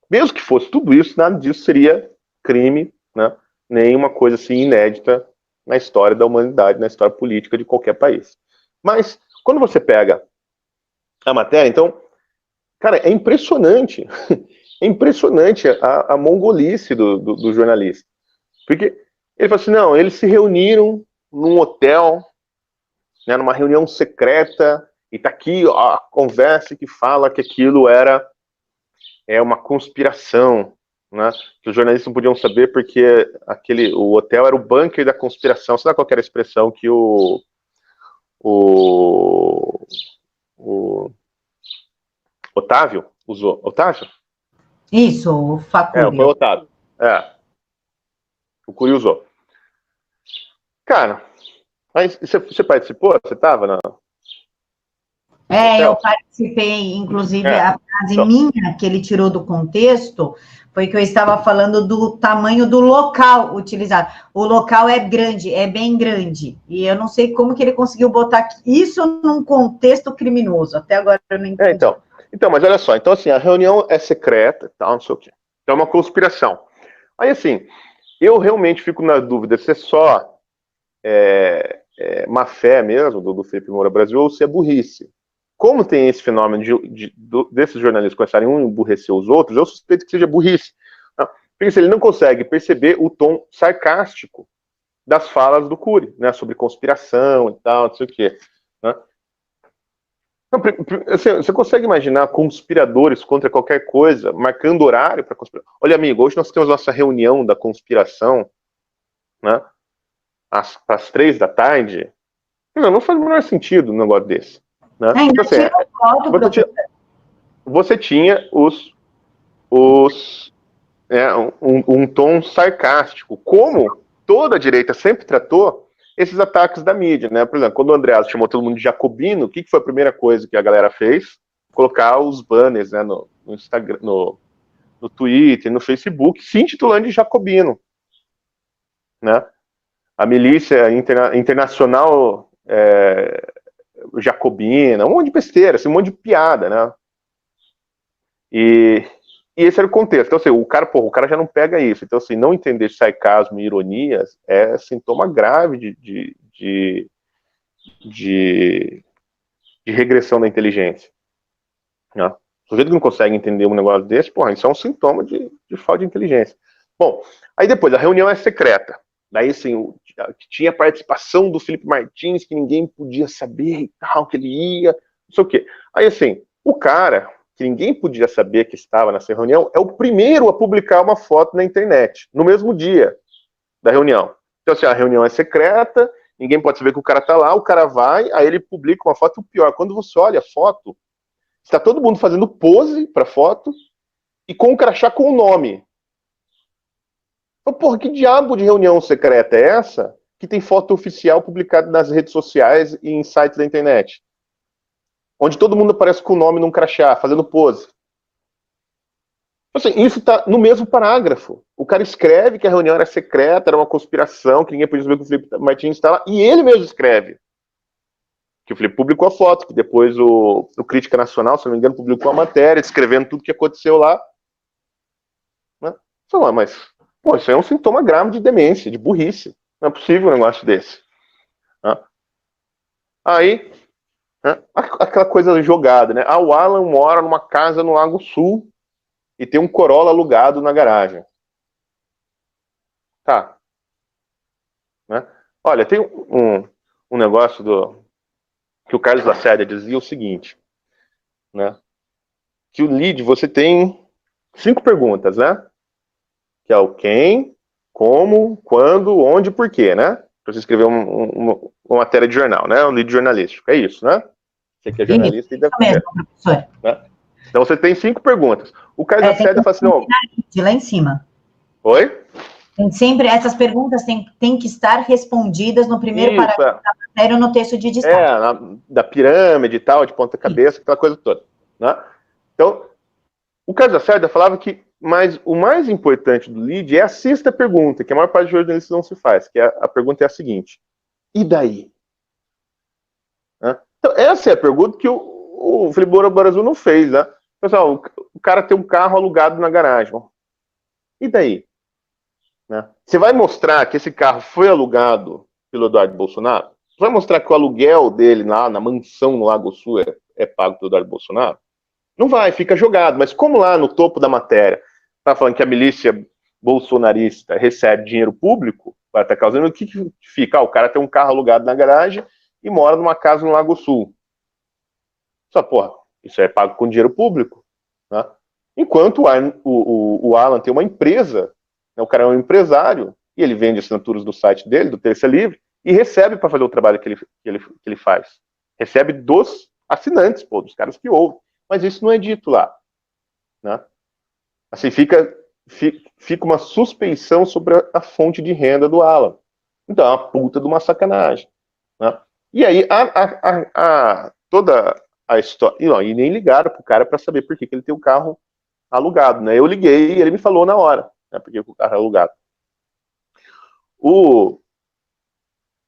mesmo que fosse tudo isso, nada disso seria crime, né, nenhuma coisa assim inédita na história da humanidade, na história política de qualquer país. Mas, quando você pega a matéria, então, cara, é impressionante, é impressionante a mongolice do jornalista. Porque ele fala assim, não, eles se reuniram num hotel, né, numa reunião secreta, e tá aqui a conversa que fala que aquilo era uma conspiração, né, que os jornalistas não podiam saber porque o hotel era o bunker da conspiração. Sabe qual era a expressão que o Otávio usou? Otávio?
Isso, o Facúlio.
Foi o Otávio. O Cury usou. Cara, mas você participou? Você estava na...
Eu participei, inclusive a frase minha que ele tirou do contexto foi que eu estava falando do tamanho do local utilizado. O local é grande, é bem grande, e eu não sei como que ele conseguiu botar isso num contexto criminoso, até agora eu não entendi.
Então, mas olha só, então assim, a reunião é secreta, tal, não sei o quê. Então é uma conspiração. Aí assim, eu realmente fico na dúvida se é só má fé mesmo do Felipe Moura Brasil ou se é burrice. Como tem esse fenômeno desses jornalistas começarem um emburrecer os outros, eu suspeito que seja burrice. Tá? Porque se ele não consegue perceber o tom sarcástico das falas do Cury, né, sobre conspiração e tal, não sei o quê. Né? Então, você consegue imaginar conspiradores contra qualquer coisa, marcando horário para conspirar? Olha, amigo, hoje nós temos nossa reunião da conspiração, né, às 3 da tarde. Não faz o menor sentido um negócio desse. Né? Então, assim, você tinha um tom sarcástico, como toda a direita sempre tratou esses ataques da mídia, né? Por exemplo, quando o Andreas chamou todo mundo de jacobino, o que foi a primeira coisa que a galera fez? Colocar os banners, né, no Instagram, no Twitter, no Facebook, se intitulando de jacobino, né? A milícia internacional jacobina, um monte de besteira, assim, um monte de piada, né? E esse era o contexto. Então, assim, o cara já não pega isso. Então, assim, não entender sarcasmo e ironias é sintoma grave de regressão da inteligência. Né? O sujeito que não consegue entender um negócio desse, isso é um sintoma de falta de inteligência. Bom, aí depois, a reunião é secreta. Daí, assim, tinha participação do Felipe Martins, que ninguém podia saber e tal, que ele ia, não sei o quê. Aí, assim, o cara, que ninguém podia saber que estava nessa reunião, é o primeiro a publicar uma foto na internet, no mesmo dia da reunião. Então, assim, a reunião é secreta, ninguém pode saber que o cara tá lá, o cara vai, aí ele publica uma foto, e o pior, quando você olha a foto, está todo mundo fazendo pose para foto, e com o crachá com o nome. Então, que diabo de reunião secreta é essa que tem foto oficial publicada nas redes sociais e em sites da internet? Onde todo mundo aparece com o nome num crachá, fazendo pose. Assim, isso está no mesmo parágrafo. O cara escreve que a reunião era secreta, era uma conspiração, que ninguém podia saber que o Felipe Martins está lá, e ele mesmo escreve. Que o Felipe publicou a foto, que depois o Crítica Nacional, se não me engano, publicou a matéria, descrevendo tudo que aconteceu lá. Né? Mas... isso aí é um sintoma grave de demência, de burrice. Não é possível um negócio desse. Aí, aquela coisa jogada, né? O Alan mora numa casa no Lago Sul e tem um Corolla alugado na garagem. Tá. Né? Olha, tem um negócio que o Carlos Lacerda dizia o seguinte, né? Que o lead, você tem 5 perguntas, né? Que é o quem, como, quando, onde e porquê, né? Para você escrever uma matéria de jornal, né? Um lead jornalístico. É isso, né? Você que é jornalista e deve saber. Professor. Né? Então você tem 5 perguntas. O Carlos Lacerda fala assim...
De lá em cima.
Oi?
Sempre essas perguntas têm que estar respondidas no primeiro parágrafo da matéria ou no texto de destaque.
Da pirâmide e tal, de ponta cabeça, aquela coisa toda. Né? Então, o Carlos Lacerda falava que Mas o mais importante do lead é a sexta pergunta, que a maior parte dos jornalistas não se faz, que a pergunta é a seguinte: e daí? Né? Então, essa é a pergunta que o Felipe Moura Brasil não fez, né? Pessoal, o cara tem um carro alugado na garagem. E daí? Né? Você vai mostrar que esse carro foi alugado pelo Eduardo Bolsonaro? Você vai mostrar que o aluguel dele lá na mansão no Lago Sul é pago pelo Eduardo Bolsonaro? Não vai, fica jogado. Mas como lá no topo da matéria está falando que a milícia bolsonarista recebe dinheiro público para atacar os inimigos, o que fica? O cara tem um carro alugado na garagem e mora numa casa no Lago Sul. Só, porra, isso é pago com dinheiro público. Né? Enquanto o Alan tem uma empresa, né, o cara é um empresário, e ele vende assinaturas do site dele, do Terça Livre, e recebe para fazer o trabalho que ele faz. Recebe dos assinantes, pô, dos caras que ouvem. Mas isso não é dito lá. Né? Assim, fica uma suspeição sobre a fonte de renda do Alan. Então, é uma puta de uma sacanagem. Né? E aí, toda a história... E nem ligaram pro cara para saber por que ele tem o carro alugado. Né? Eu liguei e ele me falou na hora, né, porque o carro é alugado.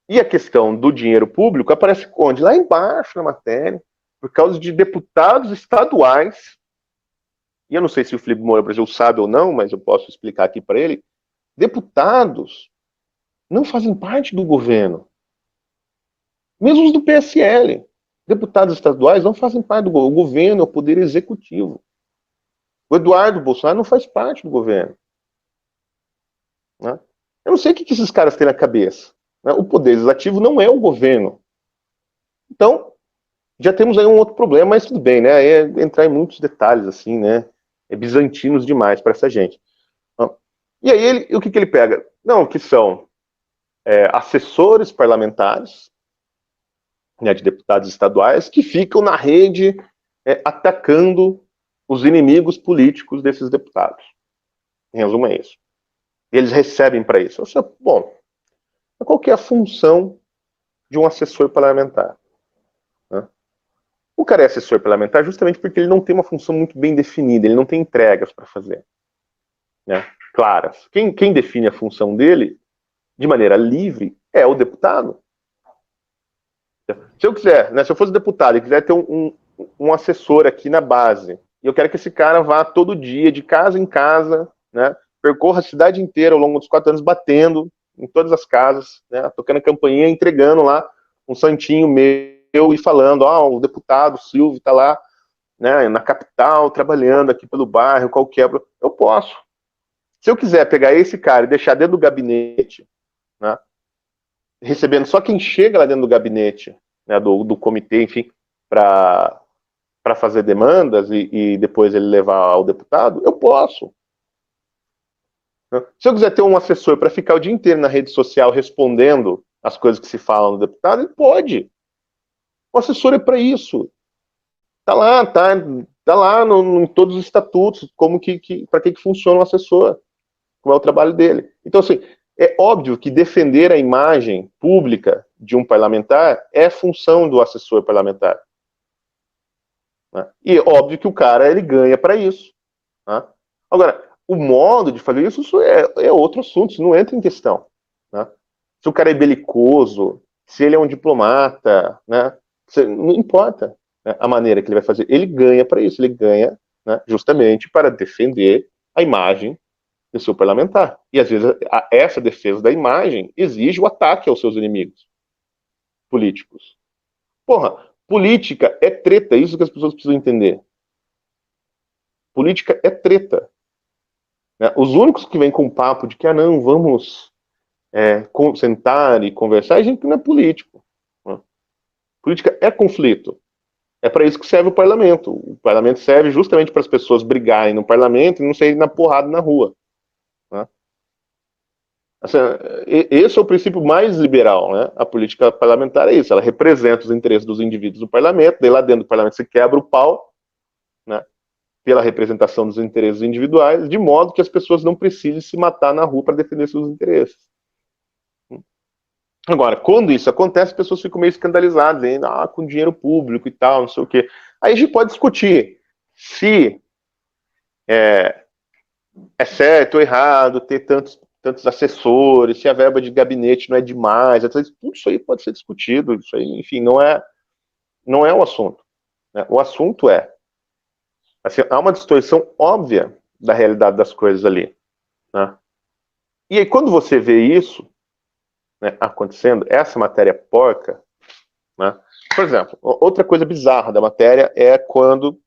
E a questão do dinheiro público aparece onde? Lá embaixo na matéria, por causa de deputados estaduais, e eu não sei se o Felipe Moura Brasil sabe ou não, mas eu posso explicar aqui para ele, deputados não fazem parte do governo. Mesmo os do PSL. Deputados estaduais não fazem parte do governo. O governo é o poder executivo. O Eduardo Bolsonaro não faz parte do governo. Né? Eu não sei o que esses caras têm na cabeça. Né? O poder legislativo não é o governo. Então, já temos aí um outro problema, mas tudo bem, né? É entrar em muitos detalhes, assim, né? É bizantinos demais para essa gente. E aí, o que ele pega? Não, que são assessores parlamentares, né, de deputados estaduais, que ficam na rede atacando os inimigos políticos desses deputados. Em resumo, é isso. E eles recebem para isso. Bom, qual que é a função de um assessor parlamentar? Né? O cara é assessor parlamentar justamente porque ele não tem uma função muito bem definida, ele não tem entregas para fazer. Né? Claras. Quem define a função dele, de maneira livre, é o deputado. Se eu quiser, né, se eu fosse deputado e quiser ter um assessor aqui na base, e eu quero que esse cara vá todo dia, de casa em casa, né, percorra a cidade inteira ao longo dos 4 anos, batendo em todas as casas, né, tocando campainha, entregando lá um santinho meu e falando, o deputado Silvio está lá, né, na capital, trabalhando aqui pelo bairro, qualquer... Eu posso. Se eu quiser pegar esse cara e deixar dentro do gabinete, né, recebendo só quem chega lá dentro do gabinete, né, do comitê, enfim, para fazer demandas e depois ele levar ao deputado, eu posso. Se eu quiser ter um assessor para ficar o dia inteiro na rede social respondendo as coisas que se falam no deputado, ele pode. O assessor é para isso. Tá lá em todos os estatutos, para que funciona o assessor, como é o trabalho dele. Então, assim, é óbvio que defender a imagem pública de um parlamentar é função do assessor parlamentar. Né? E é óbvio que o cara ele ganha para isso. Né? Agora, o modo de fazer isso é outro assunto, isso não entra em questão. Né? Se o cara é belicoso, se ele é um diplomata, né? Não importa, né, a maneira que ele vai fazer. Ele ganha para isso, ele ganha, né, justamente para defender a imagem do seu parlamentar. E às vezes essa defesa da imagem exige o ataque aos seus inimigos políticos. Porra, política é treta, isso que as pessoas precisam entender. Política é treta. Né? Os únicos que vêm com o papo de que, não, vamos sentar e conversar, a gente não é político. Né? Política é conflito. É para isso que serve o parlamento. O parlamento serve justamente para as pessoas brigarem no parlamento e não saírem na porrada na rua. Né? Assim, esse é o princípio mais liberal, né? A política parlamentar é isso, ela representa os interesses dos indivíduos do parlamento, daí lá dentro do parlamento você quebra o pau, né? Pela representação dos interesses individuais, de modo que as pessoas não precisem se matar na rua para defender seus interesses. Agora, quando isso acontece, as pessoas ficam meio escandalizadas, hein? Com dinheiro público e tal, não sei o quê. Aí a gente pode discutir se é certo ou errado ter tantos assessores, se a verba de gabinete não é demais, tudo isso aí pode ser discutido, isso aí, enfim, não é o assunto. Né? O assunto é, assim, há uma distorção óbvia da realidade das coisas ali. Né? E aí, quando você vê isso, né, acontecendo, essa matéria porca, né? Por exemplo, outra coisa bizarra da matéria é quando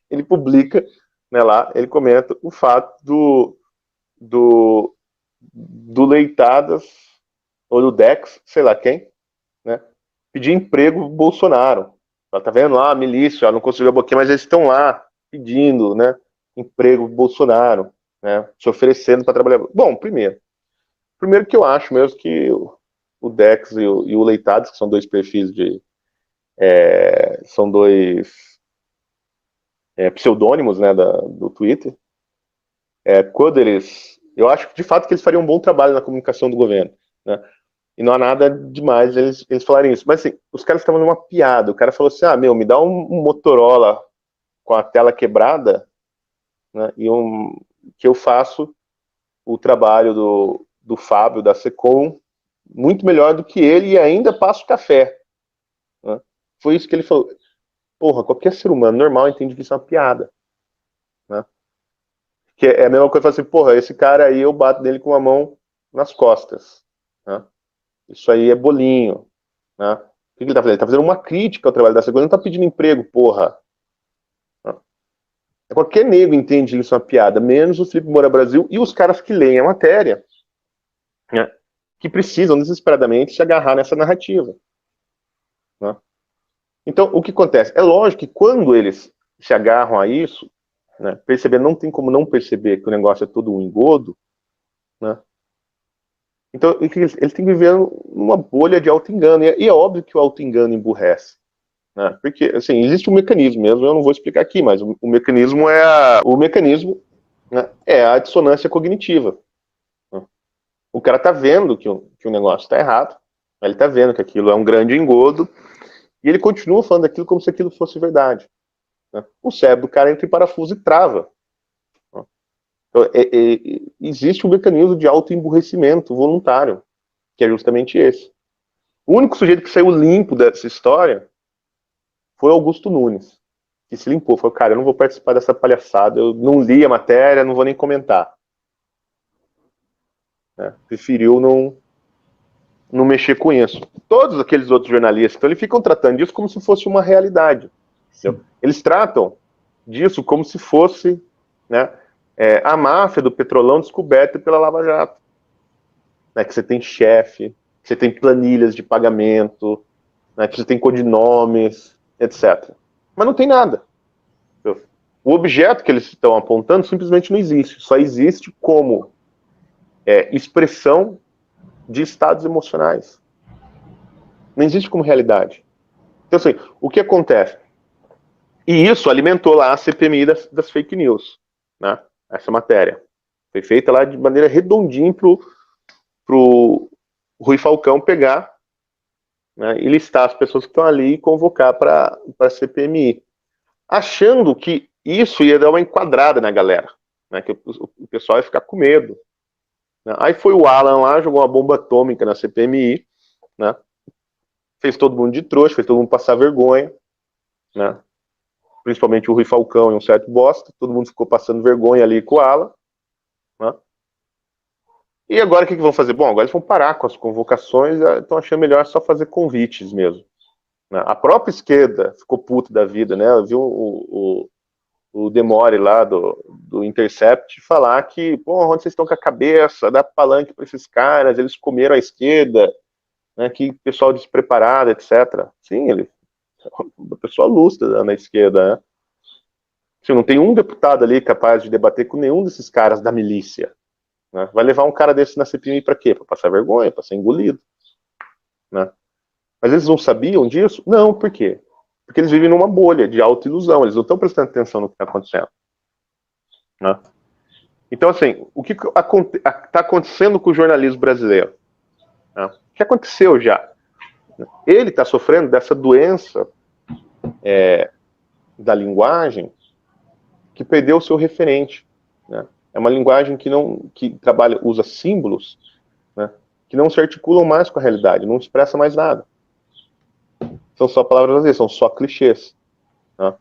ele publica, né, lá, ele comenta o fato do Leitadas, ou do Dex, sei lá quem, né, pedir emprego pro Bolsonaro. Ela tá vendo lá, a milícia, ela não conseguiu a boquinha, mas eles estão lá pedindo, né, emprego pro Bolsonaro, né, se oferecendo para trabalhar. Bom, primeiro que eu acho mesmo que o Dex e o Leitados, que são dois perfis são dois pseudônimos, né, do Twitter, quando eu acho que de fato que eles fariam um bom trabalho na comunicação do governo, né, e não há nada demais eles falarem isso, mas assim, os caras estavam numa piada, o cara falou assim, me dá um Motorola com a tela quebrada, né, que eu faço o trabalho do Fábio, da Secom, muito melhor do que ele e ainda passo café. Né? Foi isso que ele falou. Porra, qualquer ser humano normal entende que isso é uma piada. Né? Que é a mesma coisa, assim, porra, esse cara aí eu bato nele com a mão nas costas. Né? Isso aí é bolinho. Né? O que ele tá fazendo? Ele tá fazendo uma crítica ao trabalho da Secom, ele não tá pedindo emprego, porra. Né? Qualquer nego entende que isso é uma piada, menos o Felipe Moura Brasil e os caras que leem a matéria. Né? Que precisam desesperadamente se agarrar nessa narrativa. Né? Então, o que acontece? É lógico que quando eles se agarram a isso, né, não tem como não perceber que o negócio é todo um engodo, né? Então, eles têm que viver numa bolha de auto-engano. E é óbvio que o auto-engano emburrece. Né? Porque, assim, existe um mecanismo mesmo, eu não vou explicar aqui, mas o mecanismo né, é a dissonância cognitiva. Né? O cara tá vendo que o negócio está errado, ele tá vendo que aquilo é um grande engodo, e ele continua falando aquilo como se aquilo fosse verdade. Né? O cérebro do cara entra em parafuso e trava. Então, existe um mecanismo de autoemburrecimento voluntário, que é justamente esse. O único sujeito que saiu limpo dessa história foi Augusto Nunes, que se limpou. Falou, cara, eu não vou participar dessa palhaçada, eu não li a matéria, não vou nem comentar. Né? Preferiu não mexer com isso. Todos aqueles outros jornalistas, então, eles ficam tratando disso como se fosse uma realidade. Eles tratam disso como se fosse, né, a máfia do petrolão descoberta pela Lava Jato. Né, que você tem chefe, que você tem planilhas de pagamento, né, que você tem codinomes, etc. Mas não tem nada. O objeto que eles estão apontando simplesmente não existe. Só existe como expressão de estados emocionais. Não existe como realidade. Então, assim, o que acontece? E isso alimentou lá a CPMI das fake news. Né? Essa matéria. Foi feita lá de maneira redondinha pro Rui Falcão pegar, né, e listar as pessoas que estão ali e convocar para a CPMI. Achando que isso ia dar uma enquadrada na galera. Né, que o pessoal ia ficar com medo. Né? Aí foi o Alan lá, jogou uma bomba atômica na CPMI, né, fez todo mundo de trouxa, fez todo mundo passar vergonha, né, principalmente o Rui Falcão e um certo bosta, todo mundo ficou passando vergonha ali com o Alan. Né? E agora o que vão fazer? Bom, agora eles vão parar com as convocações, estão achando melhor só fazer convites mesmo. Né? A própria esquerda ficou puta da vida, né? Viu o Demore lá do Intercept falar que, pô, onde vocês estão com a cabeça? Dá palanque para esses caras, eles comeram a esquerda, né? Que pessoal despreparado, etc. Sim, o pessoal lustra na esquerda, né? Assim, não tem um deputado ali capaz de debater com nenhum desses caras da milícia. Né? Vai levar um cara desse na CPMI para quê? Para passar vergonha, para ser engolido. Né? Mas eles não sabiam disso? Não, por quê? Porque eles vivem numa bolha de autoilusão, eles não estão prestando atenção no que está acontecendo. Né? Então, assim, o que está acontecendo com o jornalismo brasileiro? Né? O que aconteceu já? Ele está sofrendo dessa doença da linguagem que perdeu o seu referente. Né? é uma linguagem que trabalha, usa símbolos, né, que não se articulam mais com a realidade, não expressa mais nada. São só palavras vazias, são só clichês. Né?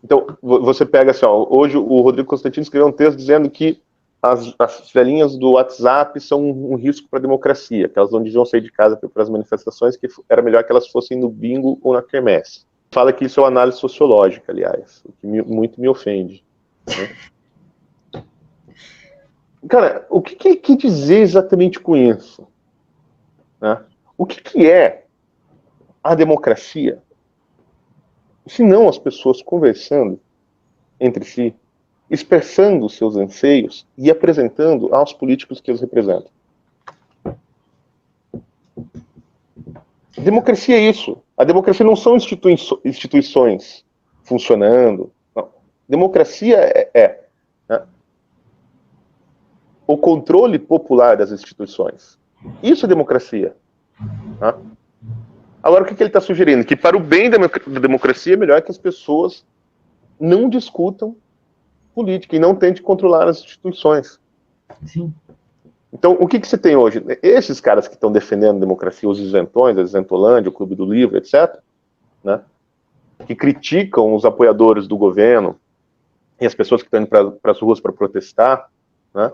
Então, você pega assim, ó, hoje o Rodrigo Constantino escreveu um texto dizendo que as velhinhas do WhatsApp são um risco para a democracia, que elas não deviam sair de casa para as manifestações, que era melhor que elas fossem no bingo ou na quermesse. Fala que isso é uma análise sociológica, aliás, o que muito me ofende. Né? Cara, o que dizer exatamente com isso? Né? O que é a democracia? Se não as pessoas conversando entre si, expressando seus anseios e apresentando aos políticos que eles representam. Democracia é isso. A democracia não são instituições funcionando. Não. Democracia né, o controle popular das instituições. Isso é democracia. Né? Agora, o que ele está sugerindo? Que para o bem da democracia é melhor que as pessoas não discutam política e não tente controlar as instituições.
Sim.
Então, o que você tem hoje? Esses caras que estão defendendo a democracia, os isentões, a Isentolândia, o Clube do Livro, etc., né, que criticam os apoiadores do governo e as pessoas que estão indo para as ruas para protestar, né,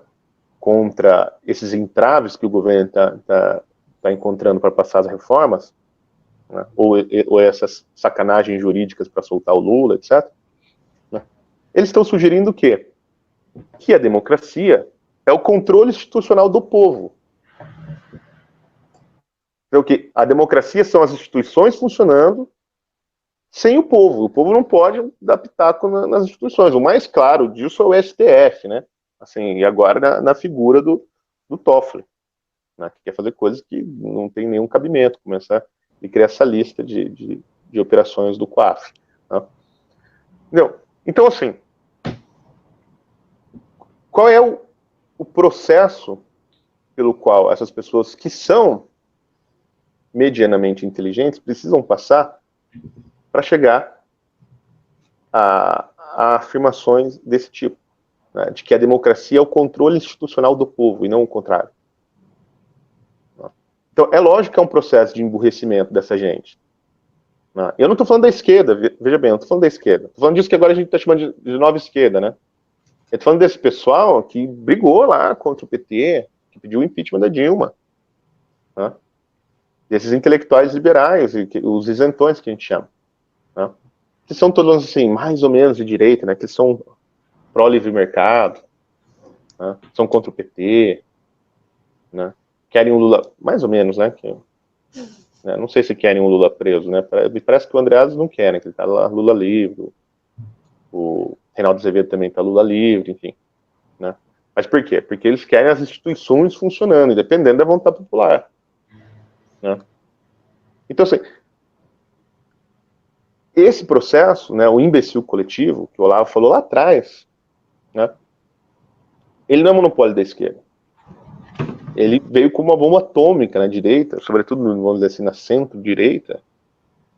contra esses entraves que o governo está encontrando para passar as reformas, né, ou essas sacanagens jurídicas para soltar o Lula, etc., eles estão sugerindo o quê? Que a democracia é o controle institucional do povo. Então, que a democracia são as instituições funcionando sem o povo. O povo não pode dar pitaco nas instituições. O mais claro disso é o STF, né? Assim, e agora na figura do Toffoli, né? Que quer fazer coisas que não tem nenhum cabimento, começar a criar essa lista de operações do COAF. Né? Então, assim, qual é o processo pelo qual essas pessoas que são medianamente inteligentes precisam passar para chegar a afirmações desse tipo, né, de que a democracia é o controle institucional do povo e não o contrário. Então, é lógico que é um processo de emburrecimento dessa gente. Né? Eu não estou falando da esquerda, veja bem, eu não estou falando da esquerda. Estou falando disso que agora a gente está chamando de nova esquerda, né? Eu estou falando desse pessoal que brigou lá contra o PT, que pediu o impeachment da Dilma. Né? Desses intelectuais liberais, os isentões que a gente chama. Né? Que são todos, assim, mais ou menos de direita, né? Que são pró-livre mercado, né? São contra o PT, né? Querem o Lula, mais ou menos, né? Né? Não sei se querem o Lula preso, né? Parece que o Andreas não quer, né? Que ele tá lá, Lula livre, o Reinaldo Azevedo também tá Lula livre, enfim. Né? Mas por quê? Porque eles querem as instituições funcionando, dependendo da vontade popular. Né? Então, assim, esse processo, né, o imbecil coletivo, que o Olavo falou lá atrás, né, ele não é monopólio da esquerda. Ele veio como uma bomba atômica na direita, sobretudo, vamos dizer assim, na centro-direita,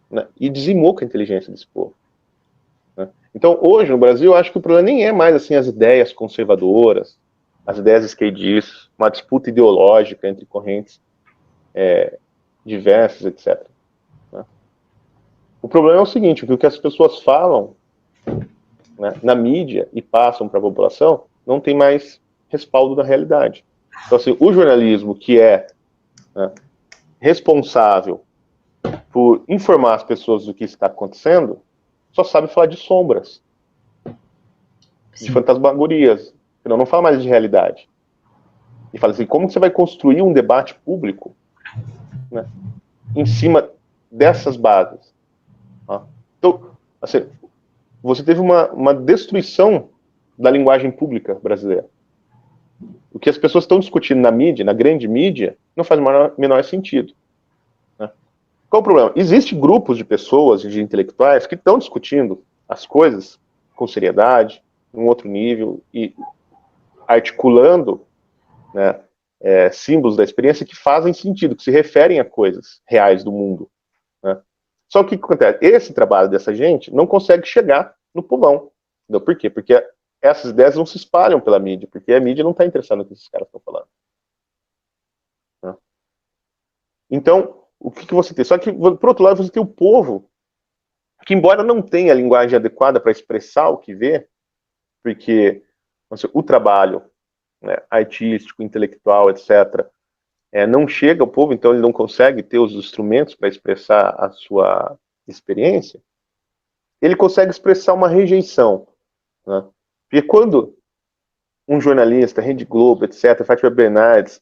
né, e dizimou com a inteligência desse povo. Né? Então, hoje, no Brasil, eu acho que o problema nem é mais assim, as ideias conservadoras, as ideias esquerdistas, uma disputa ideológica entre correntes diversas, etc. Né? O problema é o seguinte, que o que as pessoas falam, né, na mídia e passam para a população não tem mais respaldo da realidade. Então, assim, o jornalismo que é, né, responsável por informar as pessoas do que está acontecendo só sabe falar de sombras, de fantasmagorias, não fala mais de realidade. E fala assim, como você vai construir um debate público, né, em cima dessas bases? Tá? Então, assim, você teve uma destruição da linguagem pública brasileira. O que as pessoas estão discutindo na mídia, na grande mídia, não faz o menor sentido. Né? Qual o problema? Existem grupos de pessoas, de intelectuais, que estão discutindo as coisas com seriedade, num outro nível, e articulando, né, símbolos da experiência que fazem sentido, que se referem a coisas reais do mundo. Né? Só que o que acontece? Esse trabalho dessa gente não consegue chegar no povão. Entendeu? Por quê? Porque essas ideias não se espalham pela mídia, porque a mídia não está interessada no que esses caras estão falando. Né? Então, o que você tem? Só que, por outro lado, você tem o povo, que embora não tenha a linguagem adequada para expressar o que vê, porque o trabalho, né, artístico, intelectual, etc., não chega ao povo, então ele não consegue ter os instrumentos para expressar a sua experiência, ele consegue expressar uma rejeição. Né? Porque quando um jornalista, Rede Globo, etc., Fátima Bernardes,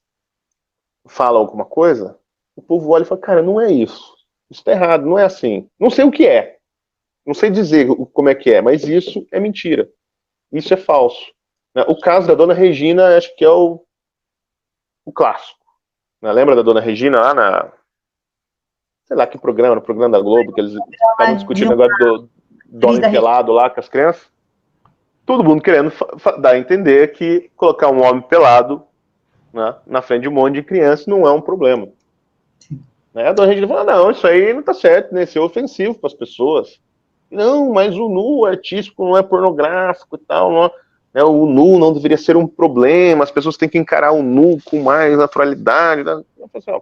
fala alguma coisa, o povo olha e fala, cara, não é isso. Isso está errado, não é assim. Não sei o que é. Não sei dizer como é que é, mas isso é mentira. Isso é falso. Né? O caso da Dona Regina, acho que é o clássico. Né? Lembra da Dona Regina lá na... Sei lá que programa, no programa da Globo, que eles estavam discutindo agora do homem pelado lá com as crianças? Todo mundo querendo dar a entender que colocar um homem pelado, né, na frente de um monte de crianças não é um problema. Né? A Dona Regina fala, não, isso aí não tá certo, né? Isso é ofensivo para as pessoas. Não, mas o nu artístico não é pornográfico e tal, não, né? O nu não deveria ser um problema, as pessoas têm que encarar o nu com mais naturalidade. Né? Eu falo assim, ó,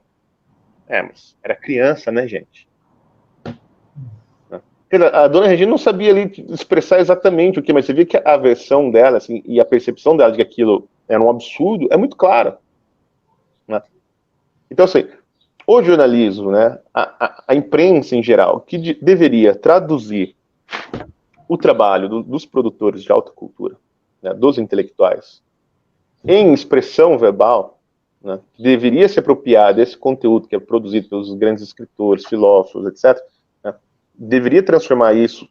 mas era criança, né, gente? A Dona Regina não sabia ali expressar exatamente o que, mas você via que a versão dela, assim, e a percepção dela de que aquilo era um absurdo, é muito clara. Né? Então, assim, o jornalismo, né, a imprensa em geral, que deveria traduzir o trabalho dos produtores de alta cultura, né, dos intelectuais, em expressão verbal, né, deveria se apropriar desse conteúdo que é produzido pelos grandes escritores, filósofos, etc., né, deveria transformar isso,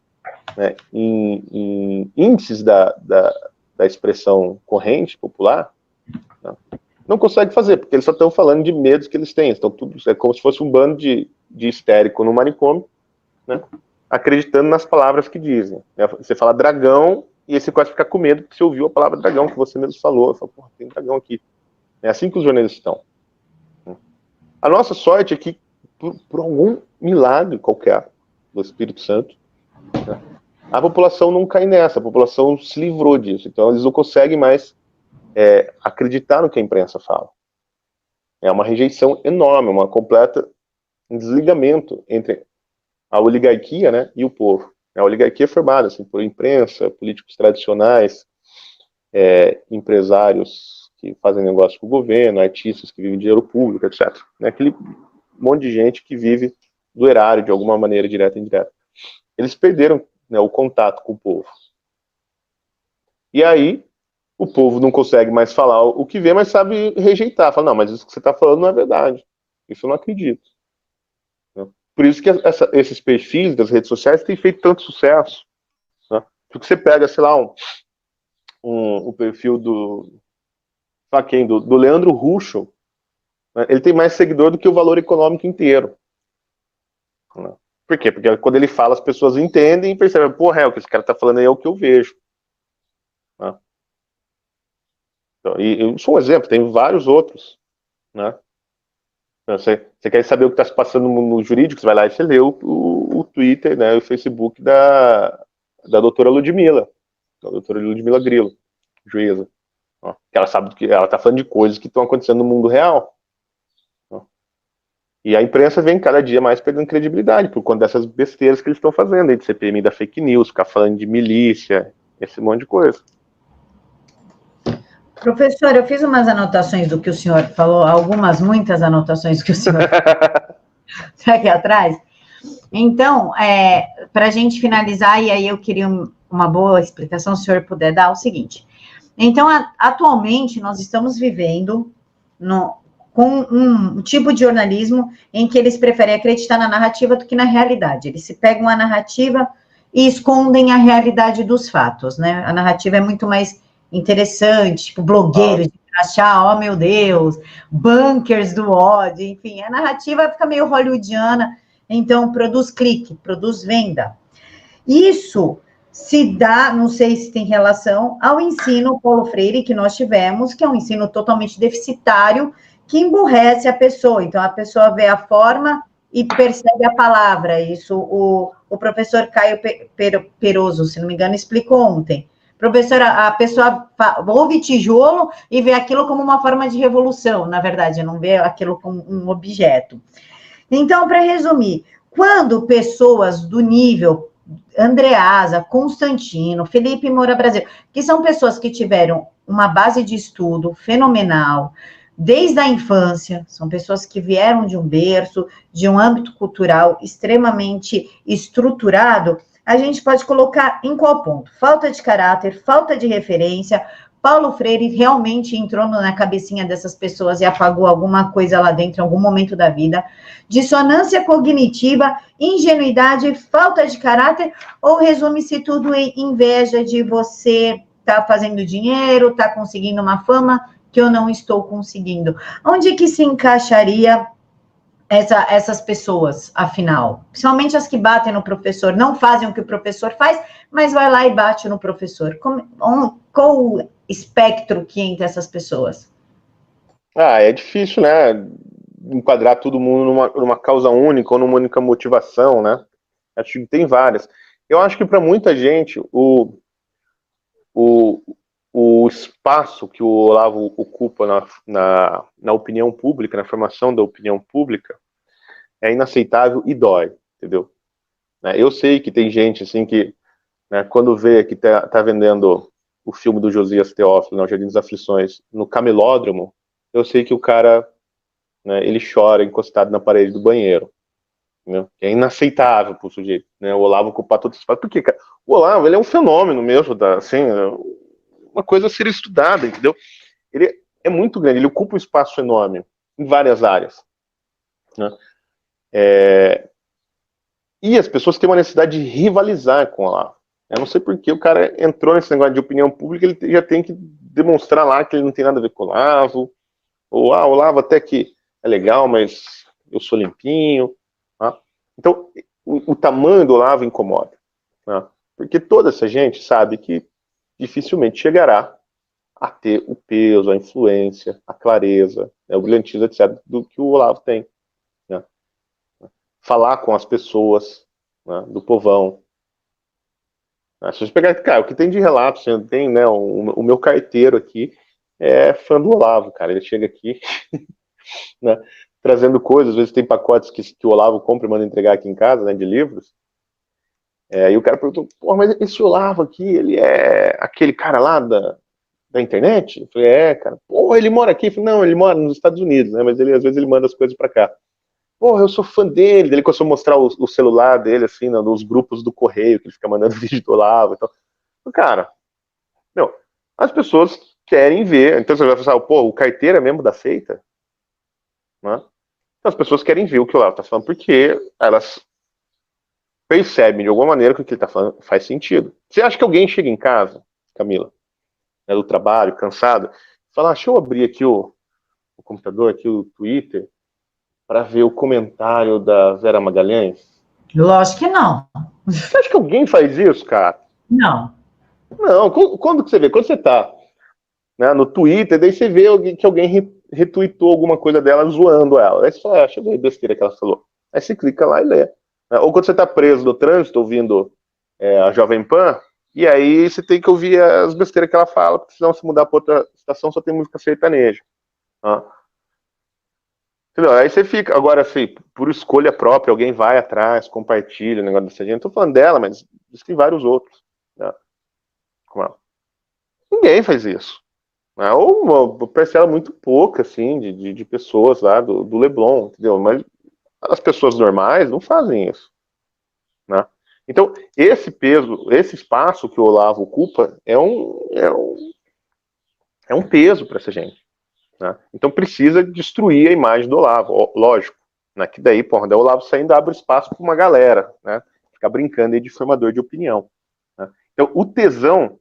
né, em índices da expressão corrente, popular, né, não consegue fazer, porque eles só estão falando de medos que eles têm. Então, tudo é como se fosse um bando de histérico no manicômio, né, acreditando nas palavras que dizem. Né? Você fala dragão, e esse quase fica com medo, porque você ouviu a palavra dragão, que você mesmo falou. Fala, porra, tem dragão aqui. É assim que os jornalistas estão. A nossa sorte é que, por algum milagre qualquer do Espírito Santo, né, a população não cai nessa, a população se livrou disso. Então, eles não conseguem mais acreditar no que a imprensa fala. É uma rejeição enorme, uma completa desligamento entre a oligarquia, né, e o povo. A oligarquia é formada assim, por imprensa, políticos tradicionais, empresários que fazem negócio com o governo, artistas que vivem de dinheiro público, etc. Aquele monte de gente que vive do erário de alguma maneira, direta ou indireta. Eles perderam, né, o contato com o povo. E aí, o povo não consegue mais falar o que vê, mas sabe rejeitar. Fala, não, mas isso que você está falando não é verdade. Isso eu não acredito. Por isso que esses perfis das redes sociais têm feito tanto sucesso. Né? Porque você pega, sei lá, o perfil do Leandro Ruschel, né? Ele tem mais seguidor do que o Valor Econômico inteiro. Né? Por quê? Porque quando ele fala, as pessoas entendem e percebem, porra, o que esse cara está falando aí é o que eu vejo. Né? Então, e isso é um exemplo, tem vários outros. Né? Você quer saber o que está se passando no jurídico, você vai lá e você lê o Twitter, né, o Facebook da doutora Ludmilla, Grilo, juíza. Ó, que ela sabe que ela está falando de coisas que estão acontecendo no mundo real. Ó. E a imprensa vem cada dia mais perdendo credibilidade por conta dessas besteiras que eles estão fazendo, aí de CPMI da fake news, ficar falando de milícia, esse monte de coisa.
Professor, eu fiz umas anotações do que o senhor falou, muitas anotações que o senhor está aqui atrás. Então, para a gente finalizar, e aí eu queria uma boa explicação, se o senhor puder dar, o seguinte. Então, atualmente, nós estamos vivendo com um tipo de jornalismo em que eles preferem acreditar na narrativa do que na realidade. Eles se pegam a narrativa e escondem a realidade dos fatos, né? A narrativa é muito mais interessante, tipo blogueiros de achar, oh meu Deus, bunkers do ódio, enfim, a narrativa fica meio hollywoodiana, então produz clique, produz venda. Isso se dá, não sei se tem relação, ao ensino Paulo Freire que nós tivemos, que é um ensino totalmente deficitário, que emburrece a pessoa, então a pessoa vê a forma e percebe a palavra. Isso o professor Caio Peroso, se não me engano, explicou ontem. Professora, a pessoa ouve tijolo e vê aquilo como uma forma de revolução, na verdade, não vê aquilo como um objeto. Então, para resumir, quando pessoas do nível Andreasa, Constantino, Felipe Moura Brasil, que são pessoas que tiveram uma base de estudo fenomenal, desde a infância, são pessoas que vieram de um berço, de um âmbito cultural extremamente estruturado, a gente pode colocar em qual ponto? Falta de caráter, falta de referência. Paulo Freire realmente entrou na cabecinha dessas pessoas e apagou alguma coisa lá dentro em algum momento da vida. Dissonância cognitiva, ingenuidade, falta de caráter, ou resume-se tudo em inveja de você estar fazendo dinheiro, estar conseguindo uma fama que eu não estou conseguindo? Onde que se encaixaria essas pessoas, afinal? Principalmente as que batem no professor, não fazem o que o professor faz, mas vai lá e bate no professor. Qual o espectro que entra essas pessoas?
É difícil, né? Enquadrar todo mundo numa causa única ou numa única motivação, né? Acho que tem várias. Eu acho que para muita gente o espaço que o Olavo ocupa na opinião pública, na formação da opinião pública, é inaceitável e dói, entendeu? Eu sei que tem gente assim que, né, quando vê que tá vendendo o filme do Josias Teófilo, O Jardim das Aflições, no Camelódromo, eu sei que o cara, né, ele chora encostado na parede do banheiro. Né? É inaceitável pro sujeito, né? O Olavo ocupar todo esse espaço. Por quê, cara? O Olavo, ele é um fenômeno mesmo, assim, uma coisa a ser estudada, entendeu? Ele é muito grande, ele ocupa um espaço enorme em várias áreas. Né? E as pessoas têm uma necessidade de rivalizar com o Olavo. Eu não sei por que o cara entrou nesse negócio de opinião pública, ele já tem que demonstrar lá que ele não tem nada a ver com o Olavo, ou o Olavo até que é legal, mas eu sou limpinho. Tá? Então, o tamanho do Olavo incomoda. Tá? Porque toda essa gente sabe que dificilmente chegará a ter o peso, a influência, a clareza, né, o brilhantismo, etc., do que o Olavo tem. Né? Falar com as pessoas, né, do povão. Né? Se você pegar, cara, o que tem de relatos, tem, né, o meu carteiro aqui é fã do Olavo, cara. Ele chega aqui, né, trazendo coisas, às vezes tem pacotes que o Olavo compra e manda entregar aqui em casa, né, de livros. E o cara perguntou, pô, mas esse Olavo aqui, ele é aquele cara lá da internet? Eu falei, cara. Pô, ele mora aqui? Eu falei, não, ele mora nos Estados Unidos, né? Mas às vezes ele manda as coisas pra cá. Pô, eu sou fã dele. Ele começou a mostrar o celular dele, assim, nos grupos do correio, que ele fica mandando vídeo do Olavo e tal. Cara, meu, as pessoas querem ver. Então você vai falar, pô, o carteira é mesmo da seita? Né? Então as pessoas querem ver o que o Olavo tá falando, porque elas percebem de alguma maneira que o que ele tá falando faz sentido. Você acha que alguém chega em casa, Camila, né, do trabalho, cansado, fala, deixa eu abrir aqui o computador, aqui o Twitter, para ver o comentário da Vera Magalhães?
Lógico que não.
Você acha que alguém faz isso, cara?
Não.
Não, quando que você vê? Quando você tá, né, no Twitter, daí você vê que alguém retweetou alguma coisa dela zoando ela. Aí você fala, deixa eu ver a besteira que ela falou. Aí você clica lá e lê. Ou quando você tá preso no trânsito, ouvindo a Jovem Pan, e aí você tem que ouvir as besteiras que ela fala, porque senão se mudar para outra estação só tem música sertaneja. Tá? Entendeu? Aí você fica, agora assim, por escolha própria, alguém vai atrás, compartilha o negócio dessa gente. Não tô falando dela, mas existem vários outros. Né? Ninguém faz isso. Né? Ou uma parcela muito pouca, assim, de pessoas lá do Leblon, entendeu? Mas as pessoas normais não fazem isso. Né? Então, esse peso, esse espaço que o Olavo ocupa é um peso para essa gente. Né? Então precisa destruir a imagem do Olavo, lógico. Né? Que daí, porra, daí o Olavo saindo abre espaço para uma galera, né? Ficar brincando aí de formador de opinião. Né? Então o tesão,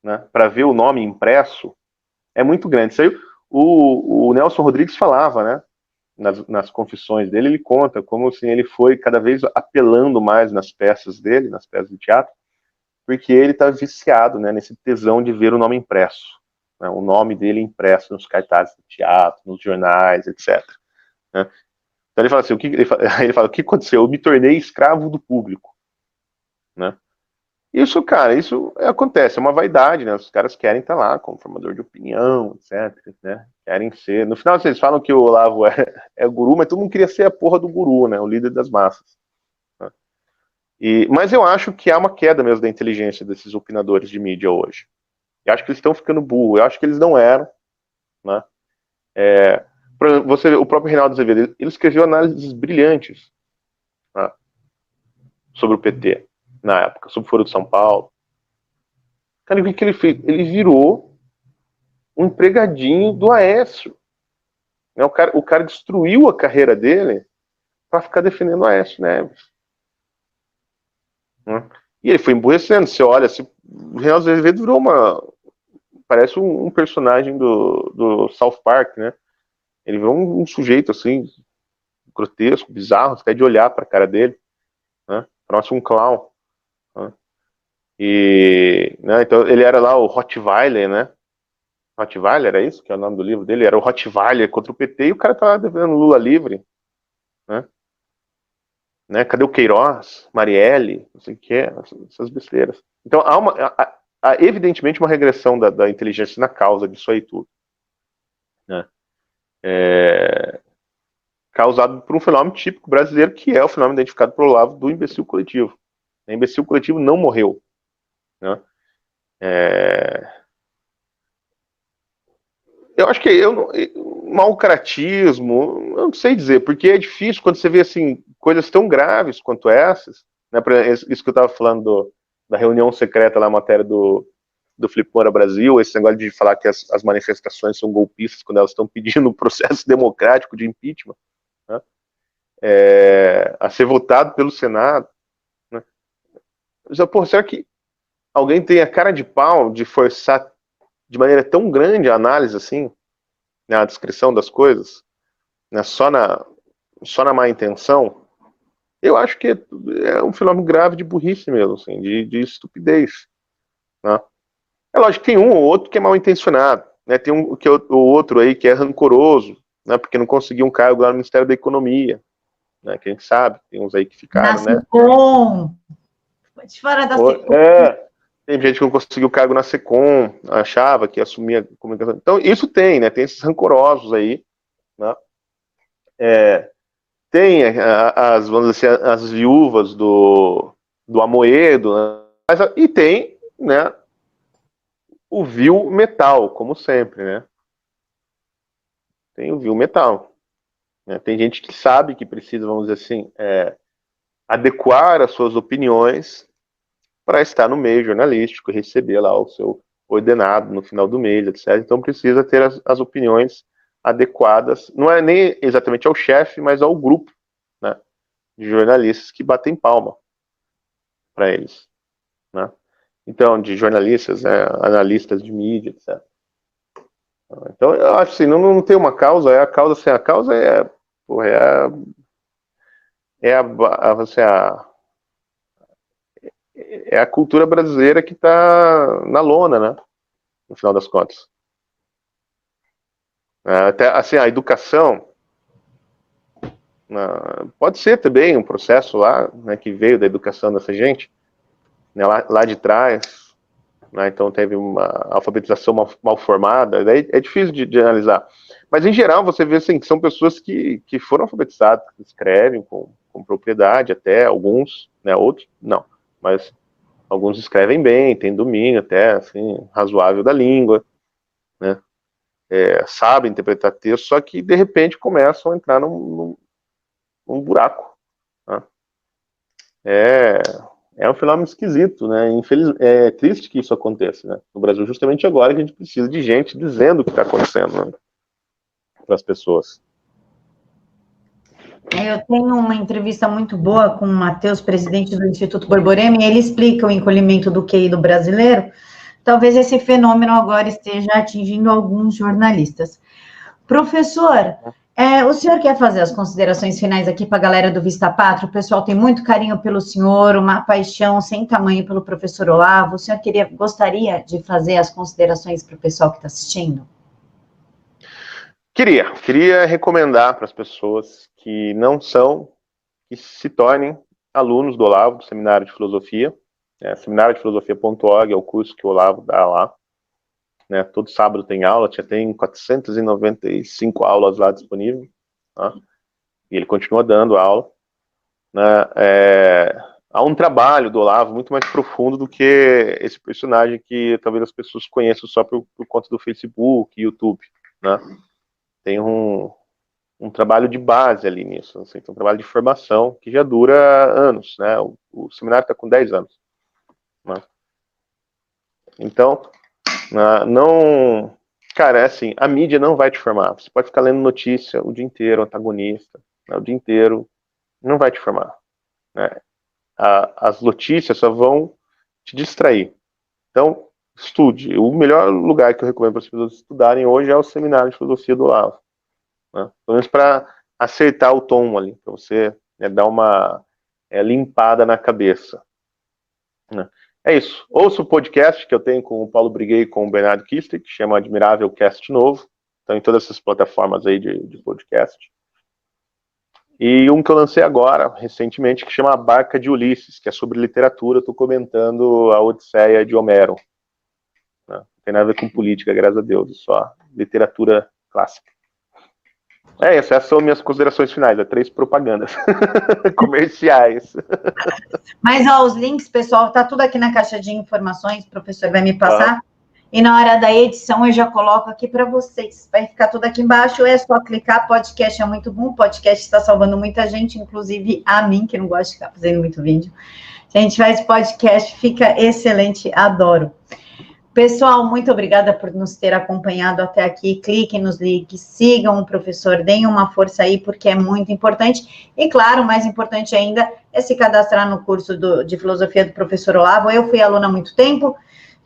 né, para ver o nome impresso é muito grande. Isso aí o Nelson Rodrigues falava, né? Nas confissões dele, ele conta como assim, ele foi cada vez apelando mais nas peças dele, nas peças de teatro, porque ele está viciado, né, nesse tesão de ver o nome impresso. Né, o nome dele impresso nos cartazes do teatro, nos jornais, etc. Né? Então ele fala assim, ele fala, o que aconteceu? Eu me tornei escravo do público. Né? Isso, cara, isso acontece, é uma vaidade, né? Os caras querem estar lá como formador de opinião, etc, né? Querem ser. No final, vocês falam que o Olavo é guru, mas todo mundo queria ser a porra do guru, né? O líder das massas. Né? Mas eu acho que há uma queda mesmo da inteligência desses opinadores de mídia hoje. Eu acho que eles estão ficando burros, eu acho que eles não eram, né? O próprio Reinaldo Azevedo, ele escreveu análises brilhantes, né, sobre o PT na época, sobre o Foro de São Paulo. Cara, o que ele fez? Ele virou um empregadinho do Aécio. Né? O cara destruiu a carreira dele para ficar defendendo o Aécio Neves. Né? E ele foi emburrecendo. Você olha, o Reinaldo Azevedo virou parece um personagem do South Park, né? Ele virou um sujeito assim, grotesco, bizarro, até de olhar para a cara dele. Né? Parece um clown. Né? Né? Então ele era lá o Rottweiler, né? Rottweiler, era isso que é o nome do livro dele? Era o Rottweiler contra o PT e o cara tá lá defendendo Lula livre. Né? Cadê o Queiroz, Marielle, não sei o que, essas besteiras. Então há evidentemente uma regressão da inteligência na causa disso aí tudo. Né? Causado por um fenômeno típico brasileiro, que é o fenômeno identificado pelo Olavo do imbecil coletivo. O imbecil coletivo não morreu. Né? Eu acho que malcaratismo, eu não sei dizer, porque é difícil quando você vê assim, coisas tão graves quanto essas, né, isso que eu estava falando da reunião secreta lá, a matéria do Felipe Moura Brasil, esse negócio de falar que as manifestações são golpistas quando elas estão pedindo um processo democrático de impeachment, né, a ser votado pelo Senado. Né. Já, pô, será que alguém tem a cara de pau de forçar de maneira tão grande a análise assim, né, a descrição das coisas, né, só na má intenção? Eu acho que é um fenômeno grave de burrice mesmo, assim, de estupidez. Né? É lógico que tem um ou outro que é mal intencionado, né? Tem o outro aí que é rancoroso, né? Porque não conseguiu um cargo lá no Ministério da Economia, né? Que a gente sabe, tem uns aí que ficaram,
Na
né?
Secom. De fora da Secom.
Tem gente que não conseguiu cargo na Secom, achava que assumia a comunicação. Então, isso tem, né? Tem esses rancorosos aí, né? Tem vamos dizer assim, as viúvas do Amoedo, né? E tem, né, o vil metal, como sempre, né? Tem o vil metal. Né? Tem gente que sabe que precisa, vamos dizer assim, adequar as suas opiniões para estar no meio jornalístico, receber lá o seu ordenado no final do mês, etc. Então precisa ter as opiniões adequadas, não é nem exatamente ao chefe, mas ao grupo, né, de jornalistas que batem palma para eles. Né? Então, de jornalistas, analistas de mídia, etc. Então, eu acho assim, não tem uma causa, a causa sem a causa porra, assim, é a cultura brasileira que está na lona, né? No final das contas. Até assim, a educação pode ser também um processo lá, né, que veio da educação dessa gente, né, lá de trás, né, então teve uma alfabetização mal formada, daí é difícil de analisar. Mas em geral você vê assim, que são pessoas que foram alfabetizadas, que escrevem com propriedade, até alguns, né, outros não, mas alguns escrevem bem, têm domínio até assim razoável da língua, né? Sabem interpretar texto, só que de repente começam a entrar num buraco. Né? É um fenômeno esquisito, né? É triste que isso aconteça, né? No Brasil, justamente agora que a gente precisa de gente dizendo o que está acontecendo, né? Para as pessoas.
Eu tenho uma entrevista muito boa com o Matheus, presidente do Instituto Borborema, e ele explica o encolhimento do QI do brasileiro. Talvez esse fenômeno agora esteja atingindo alguns jornalistas. Professor, o senhor quer fazer as considerações finais aqui para a galera do Vista Pátria? O pessoal tem muito carinho pelo senhor, uma paixão sem tamanho pelo professor Olavo. O senhor gostaria de fazer as considerações para o pessoal que está assistindo?
Queria recomendar para as pessoas que não são, que se tornem alunos do Olavo, do Seminário de Filosofia. Seminário de Filosofia.org é o curso que o Olavo dá lá. Né? Todo sábado tem aula, já tem 495 aulas lá disponíveis. Tá? E ele continua dando aula. Né? Há um trabalho do Olavo muito mais profundo do que esse personagem que talvez as pessoas conheçam só por conta do Facebook, YouTube. Né? Tem um trabalho de base ali nisso, assim, um trabalho de formação que já dura anos. Né? O seminário está com 10 anos. Né? Então, não... Cara, é assim, a mídia não vai te formar. Você pode ficar lendo notícia o dia inteiro, antagonista, né, o dia inteiro, não vai te formar. Né? As notícias só vão te distrair. Então, estude. O melhor lugar que eu recomendo para as pessoas estudarem hoje é o Seminário de Filosofia do Olavo. Né? Pelo menos para acertar o tom ali, para você, né, dar uma limpada na cabeça. Né? É isso. Ouça o podcast que eu tenho com o Paulo Briguet e com o Bernardo Kister, que chama Admirável Cast Novo. Estão em todas essas plataformas aí de podcast. E um que eu lancei agora, recentemente, que chama A Barca de Ulisses, que é sobre literatura. Eu estou comentando a Odisseia de Homero. Né? Não tem nada a ver com política, graças a Deus. É só literatura clássica. Essas são minhas considerações finais. 3 propagandas comerciais.
Mas, os links, pessoal, tá tudo aqui na caixa de informações, o professor vai me passar. E na hora da edição eu já coloco aqui para vocês. Vai ficar tudo aqui embaixo, é só clicar. Podcast é muito bom, podcast está salvando muita gente, inclusive a mim, que não gosta de ficar fazendo muito vídeo. A gente faz podcast, fica excelente, adoro. Pessoal, muito obrigada por nos ter acompanhado até aqui. Cliquem nos links, sigam o professor, deem uma força aí, porque é muito importante. E, claro, mais importante ainda é se cadastrar no curso de filosofia do professor Olavo. Eu fui aluna há muito tempo,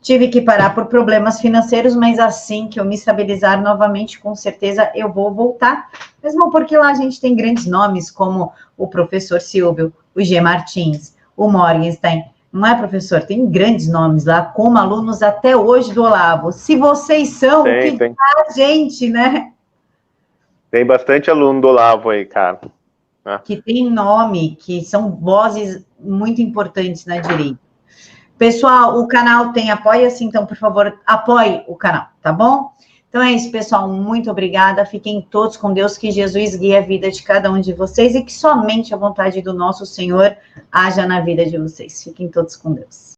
tive que parar por problemas financeiros, mas assim que eu me estabilizar novamente, com certeza eu vou voltar. Mesmo porque lá a gente tem grandes nomes, como o professor Silvio, o G. Martins, o Morgenstern. Não é, professor? Tem grandes nomes lá, como alunos até hoje do Olavo. Se vocês são, tem a gente, né?
Tem bastante aluno do Olavo aí, cara.
Que tem nome, que são vozes muito importantes na direita. Pessoal, o canal tem apoia-se, então, por favor, apoie o canal, tá bom? Então é isso, pessoal, muito obrigada, fiquem todos com Deus, que Jesus guie a vida de cada um de vocês e que somente a vontade do nosso Senhor haja na vida de vocês. Fiquem todos com Deus.